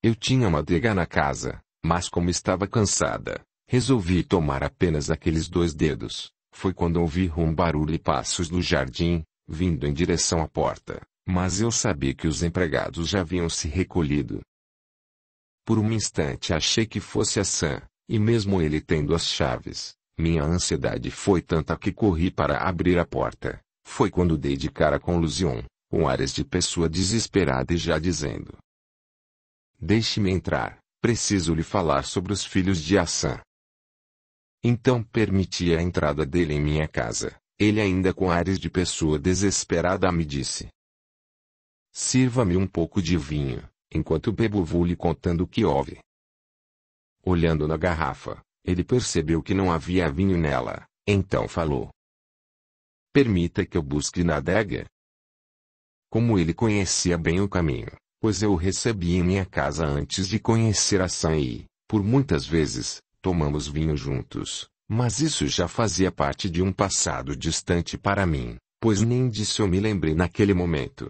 Eu tinha uma adega na casa, mas como estava cansada, resolvi tomar apenas aqueles 2 dedos. Foi quando ouvi barulho e passos do jardim, vindo em direção à porta, mas eu sabia que os empregados já haviam se recolhido. Por um instante achei que fosse Hassan, e mesmo ele tendo as chaves, minha ansiedade foi tanta que corri para abrir a porta. Foi quando dei de cara com Luzion, com áreas de pessoa desesperada e já dizendo: "Deixe-me entrar, preciso lhe falar sobre os filhos de Hassan." Então permiti a entrada dele em minha casa. Ele ainda com áreas de pessoa desesperada me disse: "Sirva-me um pouco de vinho, enquanto bebo vou lhe contando o que houve." Olhando na garrafa, ele percebeu que não havia vinho nela, então falou: "Permita que eu busque na adega." Como ele conhecia bem o caminho, pois eu o recebi em minha casa antes de conhecer Hassan e, por muitas vezes, tomamos vinho juntos, mas isso já fazia parte de um passado distante para mim, pois nem disso eu me lembrei naquele momento.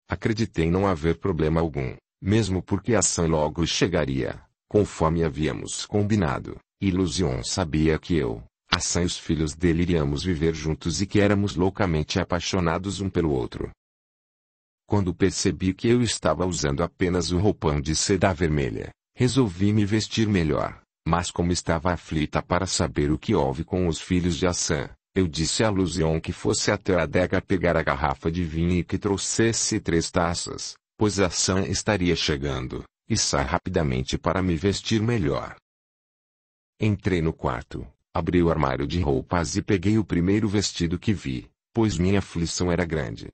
Acreditei não haver problema algum, mesmo porque Hassan logo chegaria, conforme havíamos combinado, e Luzion sabia que eu, Hassan e os filhos dele iríamos viver juntos e que éramos loucamente apaixonados um pelo outro. Quando percebi que eu estava usando apenas o roupão de seda vermelha, resolvi me vestir melhor, mas como estava aflita para saber o que houve com os filhos de Hassan, eu disse a Luzion que fosse até a adega pegar a garrafa de vinho e que trouxesse 3 taças, pois Hassan estaria chegando, e saí rapidamente para me vestir melhor. Entrei no quarto, abri o armário de roupas e peguei o primeiro vestido que vi, pois minha aflição era grande.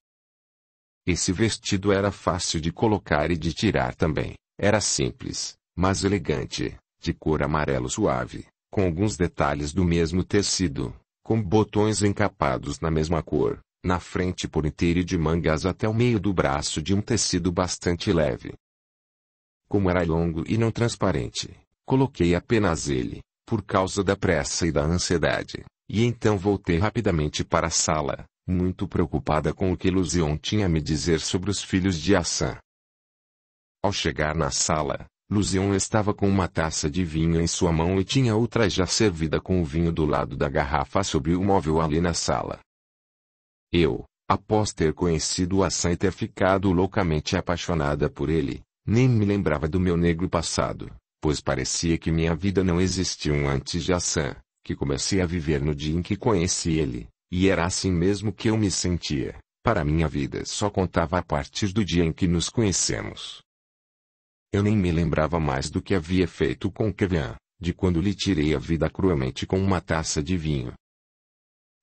Esse vestido era fácil de colocar e de tirar também. Era simples, mas elegante, de cor amarelo suave, com alguns detalhes do mesmo tecido, com botões encapados na mesma cor, na frente por inteiro e de mangas até o meio do braço de um tecido bastante leve. Como era longo e não transparente, coloquei apenas ele, por causa da pressa e da ansiedade, e então voltei rapidamente para a sala, muito preocupada com o que Luzion tinha a me dizer sobre os filhos de Hassan. Ao chegar na sala, Luzion estava com uma taça de vinho em sua mão e tinha outra já servida com o vinho do lado da garrafa sobre o móvel ali na sala. Eu, após ter conhecido Hassan e ter ficado loucamente apaixonada por ele, nem me lembrava do meu negro passado, pois parecia que minha vida não existia antes de Hassan, que comecei a viver no dia em que conheci ele. E era assim mesmo que eu me sentia. Para minha vida só contava a partir do dia em que nos conhecemos. Eu nem me lembrava mais do que havia feito com Kevin, de quando lhe tirei a vida cruelmente com uma taça de vinho.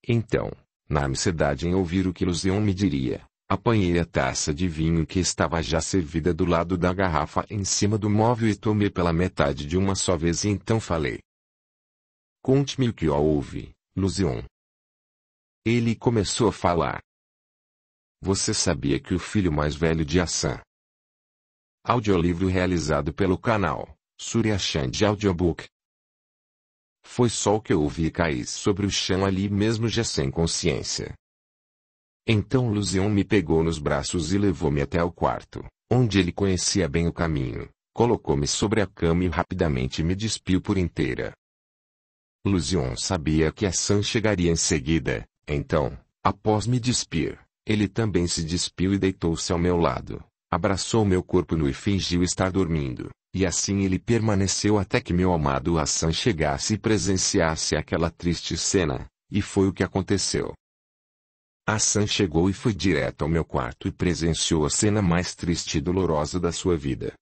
Então, na ansiedade em ouvir o que Luzion me diria, apanhei a taça de vinho que estava já servida do lado da garrafa em cima do móvel e tomei pela metade de uma só vez e então falei: "Conte-me o que houve, Luzion." Ele começou a falar: "Você sabia que o filho mais velho de Hassan..." Audiolivro realizado pelo canal Surya Chand Audiobook. Foi só o que eu ouvi e caí sobre o chão ali mesmo já sem consciência. Então Luzion me pegou nos braços e levou-me até o quarto, onde ele conhecia bem o caminho, colocou-me sobre a cama e rapidamente me despiu por inteira. Luzion sabia que Hassan chegaria em seguida. Então, após me despir, ele também se despiu e deitou-se ao meu lado, abraçou meu corpo nu e fingiu estar dormindo, e assim ele permaneceu até que meu amado Hassan chegasse e presenciasse aquela triste cena, e foi o que aconteceu. Hassan chegou e foi direto ao meu quarto e presenciou a cena mais triste e dolorosa da sua vida.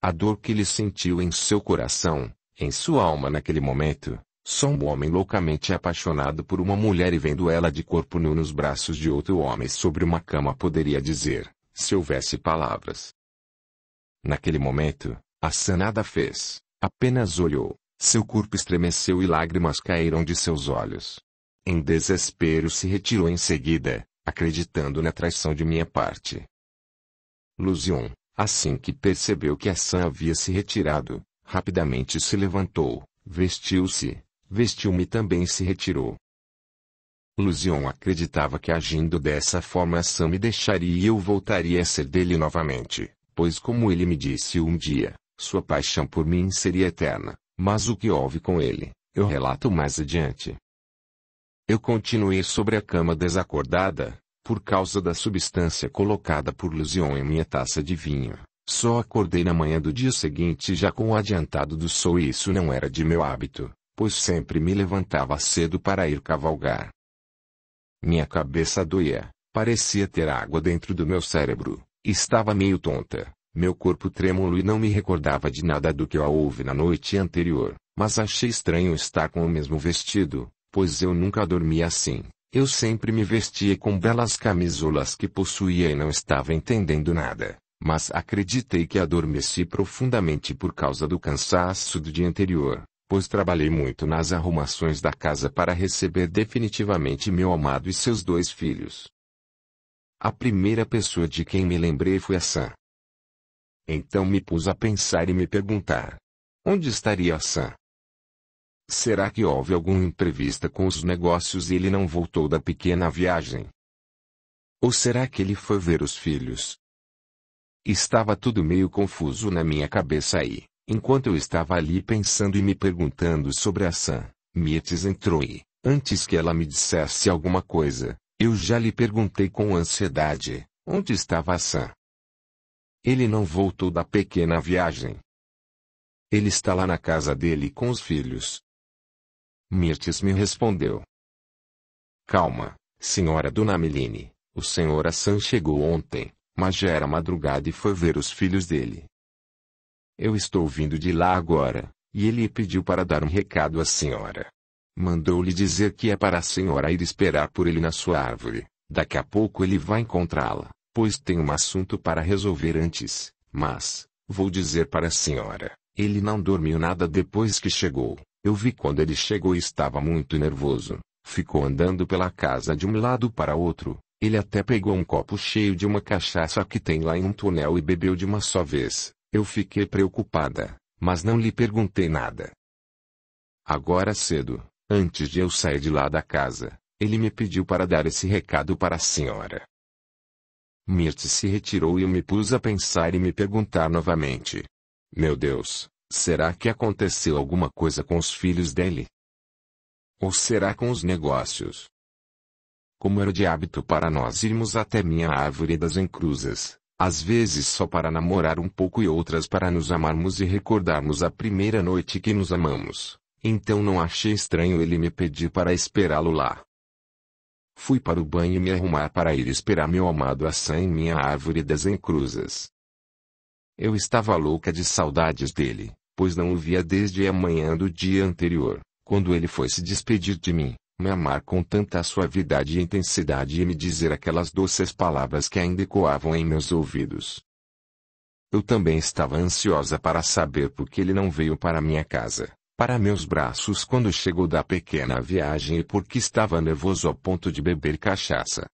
A dor que ele sentiu em seu coração, em sua alma naquele momento. Só um homem loucamente apaixonado por uma mulher e vendo ela de corpo nu nos braços de outro homem sobre uma cama poderia dizer, se houvesse palavras. Naquele momento, Hassan nada fez, apenas olhou, seu corpo estremeceu e lágrimas caíram de seus olhos. Em desespero se retirou em seguida, acreditando na traição de minha parte. Luzion, assim que percebeu que Hassan havia se retirado, rapidamente se levantou, vestiu-me também e se retirou. Luzion acreditava que agindo dessa forma Hassan me deixaria e eu voltaria a ser dele novamente, pois como ele me disse um dia, sua paixão por mim seria eterna, mas o que houve com ele, eu relato mais adiante. Eu continuei sobre a cama desacordada, por causa da substância colocada por Luzion em minha taça de vinho. Só acordei na manhã do dia seguinte já com o adiantado do sol e isso não era de meu hábito, pois sempre me levantava cedo para ir cavalgar. Minha cabeça doía, parecia ter água dentro do meu cérebro, estava meio tonta, meu corpo trêmulo e não me recordava de nada do que eu houve na noite anterior, mas achei estranho estar com o mesmo vestido, pois eu nunca dormia assim. Eu sempre me vestia com belas camisolas que possuía e não estava entendendo nada, mas acreditei que adormeci profundamente por causa do cansaço do dia anterior, pois trabalhei muito nas arrumações da casa para receber definitivamente meu amado e seus 2 filhos. A primeira pessoa de quem me lembrei foi Hassan. Então me pus a pensar e me perguntar: onde estaria Hassan? Será que houve algum imprevisto com os negócios e ele não voltou da pequena viagem? Ou será que ele foi ver os filhos? Estava tudo meio confuso na minha cabeça aí, enquanto eu estava ali pensando e me perguntando sobre Hassan, Mirtes entrou e, antes que ela me dissesse alguma coisa, eu já lhe perguntei com ansiedade, onde estava Hassan? Ele não voltou da pequena viagem. Ele está lá na casa dele com os filhos. Mirtes me respondeu: calma, senhora Dona Meline, o senhor Hassan chegou ontem, mas já era madrugada e foi ver os filhos dele. Eu estou vindo de lá agora, e ele pediu para dar um recado à senhora. Mandou-lhe dizer que é para a senhora ir esperar por ele na sua árvore, daqui a pouco ele vai encontrá-la, pois tem um assunto para resolver antes, mas, vou dizer para a senhora, ele não dormiu nada depois que chegou. Eu vi quando ele chegou e estava muito nervoso, ficou andando pela casa de um lado para outro, ele até pegou um copo cheio de uma cachaça que tem lá em um tonel e bebeu de uma só vez. Eu fiquei preocupada, mas não lhe perguntei nada. Agora cedo, antes de eu sair de lá da casa, ele me pediu para dar esse recado para a senhora. Mirtes se retirou e eu me pus a pensar e me perguntar novamente: meu Deus! Será que aconteceu alguma coisa com os filhos dele? Ou será com os negócios? Como era de hábito para nós irmos até minha árvore das encruzas, às vezes só para namorar um pouco e outras para nos amarmos e recordarmos a primeira noite que nos amamos, então não achei estranho ele me pedir para esperá-lo lá. Fui para o banho e me arrumar para ir esperar meu amado Hassan em minha árvore das encruzas. Eu estava louca de saudades dele, pois não o via desde a manhã do dia anterior, quando ele foi se despedir de mim, me amar com tanta suavidade e intensidade e me dizer aquelas doces palavras que ainda ecoavam em meus ouvidos. Eu também estava ansiosa para saber por que ele não veio para minha casa, para meus braços quando chegou da pequena viagem e por que estava nervoso ao ponto de beber cachaça.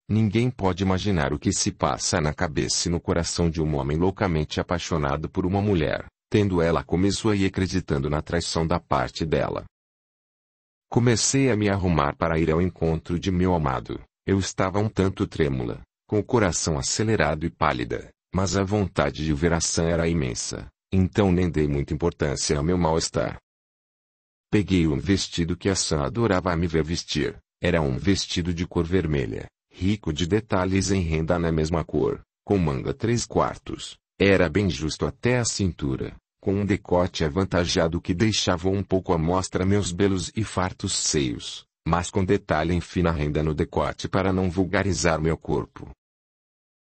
Ninguém pode imaginar o que se passa na cabeça e no coração de um homem loucamente apaixonado por uma mulher, tendo ela como sua e acreditando na traição da parte dela. Comecei a me arrumar para ir ao encontro de meu amado. Eu estava um tanto trêmula, com o coração acelerado e pálida, mas a vontade de ver Hassan era imensa, então nem dei muita importância ao meu mal-estar. Peguei um vestido que Hassan adorava me ver vestir, era um vestido de cor vermelha, rico de detalhes em renda na mesma cor, com manga 3/4, era bem justo até a cintura, com um decote avantajado que deixava um pouco à mostra meus belos e fartos seios, mas com detalhe em fina renda no decote para não vulgarizar meu corpo.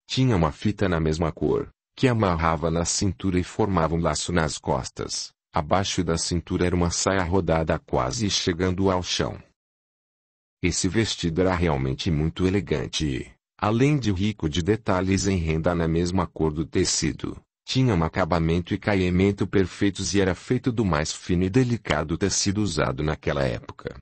Tinha uma fita na mesma cor, que amarrava na cintura e formava um laço nas costas. Abaixo da cintura era uma saia rodada quase chegando ao chão. Esse vestido era realmente muito elegante e, Além de rico de detalhes em renda na mesma cor do tecido, tinha um acabamento e caimento perfeitos e era feito do mais fino e delicado tecido usado naquela época.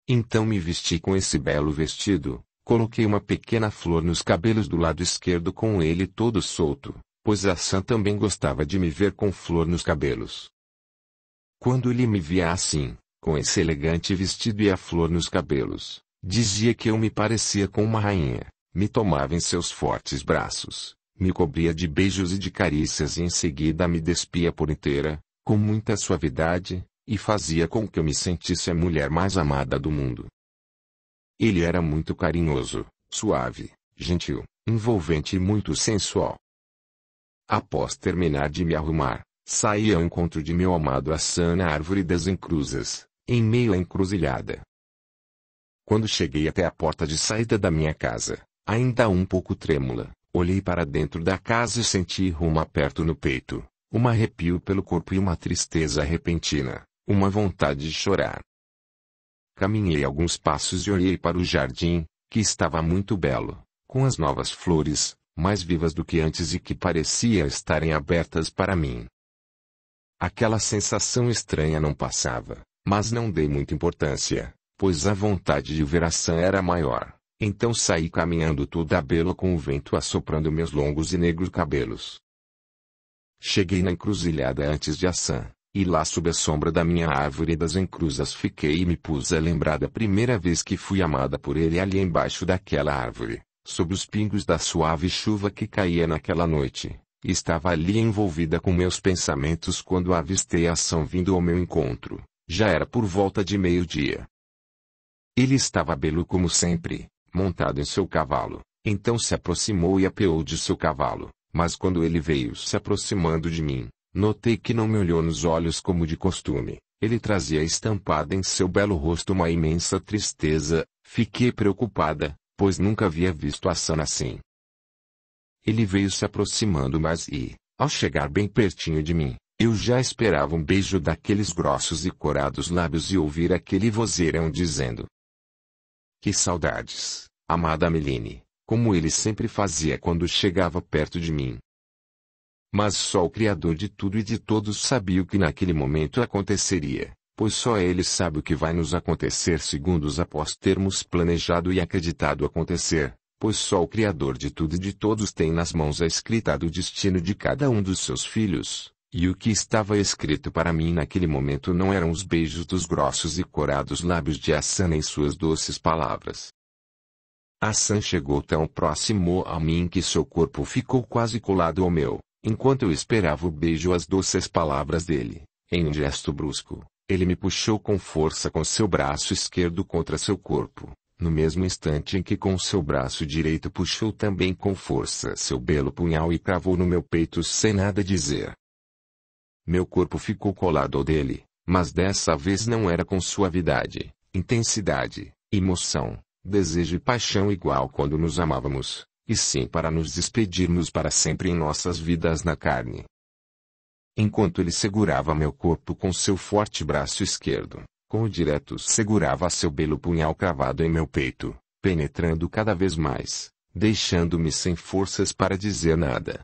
Então me vesti com esse belo vestido, coloquei uma pequena flor nos cabelos do lado esquerdo com ele todo solto, pois Hassan também gostava de me ver com flor nos cabelos. Quando ele me via assim, com esse elegante vestido e a flor nos cabelos, dizia que eu me parecia com uma rainha, me tomava em seus fortes braços, me cobria de beijos e de carícias e em seguida me despia por inteira, com muita suavidade, e fazia com que eu me sentisse a mulher mais amada do mundo. Ele era muito carinhoso, suave, gentil, envolvente e muito sensual. Após terminar de me arrumar, saí ao encontro de meu amado Hassan na Árvore das Encruzas, em meio à encruzilhada. Quando cheguei até a porta de saída da minha casa, ainda um pouco trêmula, olhei para dentro da casa e senti um aperto no peito, um arrepio pelo corpo e uma tristeza repentina, uma vontade de chorar. Caminhei alguns passos e olhei para o jardim, que estava muito belo, com as novas flores, mais vivas do que antes e que parecia estarem abertas para mim. Aquela sensação estranha não passava, mas não dei muita importância, pois a vontade de ver Hassan era maior, então saí caminhando toda a bela com o vento assoprando meus longos e negros cabelos. Cheguei na encruzilhada antes de Hassan, e lá sob a sombra da minha árvore das encruzas fiquei e me pus a lembrar da primeira vez que fui amada por ele ali embaixo daquela árvore, sob os pingos da suave chuva que caía naquela noite. Estava ali envolvida com meus pensamentos quando avistei Hassan vindo ao meu encontro. Já era por volta de meio-dia. Ele estava belo como sempre, montado em seu cavalo, então se aproximou e apeou de seu cavalo, mas quando ele veio se aproximando de mim, notei que não me olhou nos olhos como de costume, ele trazia estampada em seu belo rosto uma imensa tristeza. Fiquei preocupada, pois nunca havia visto Hassan assim. Ele veio se aproximando mais e, ao chegar bem pertinho de mim, eu já esperava um beijo daqueles grossos e corados lábios e ouvir aquele vozeirão dizendo: "Que saudades, amada Ameline", como ele sempre fazia quando chegava perto de mim. Mas só o Criador de tudo e de todos sabia o que naquele momento aconteceria, pois só ele sabe o que vai nos acontecer segundos após termos planejado e acreditado acontecer. Pois só o Criador de tudo e de todos tem nas mãos a escrita do destino de cada um dos seus filhos, e o que estava escrito para mim naquele momento não eram os beijos dos grossos e corados lábios de Hassan nem suas doces palavras. Hassan chegou tão próximo a mim que seu corpo ficou quase colado ao meu, enquanto eu esperava o beijo e as doces palavras dele. Em um gesto brusco, ele me puxou com força com seu braço esquerdo contra seu corpo. No mesmo instante em que com seu braço direito puxou também com força seu belo punhal e cravou no meu peito sem nada dizer. Meu corpo ficou colado ao dele, mas dessa vez não era com suavidade, intensidade, emoção, desejo e paixão igual quando nos amávamos, e sim para nos despedirmos para sempre em nossas vidas na carne. Enquanto ele segurava meu corpo com seu forte braço esquerdo, com o direito segurava seu belo punhal cravado em meu peito, penetrando cada vez mais, deixando-me sem forças para dizer nada.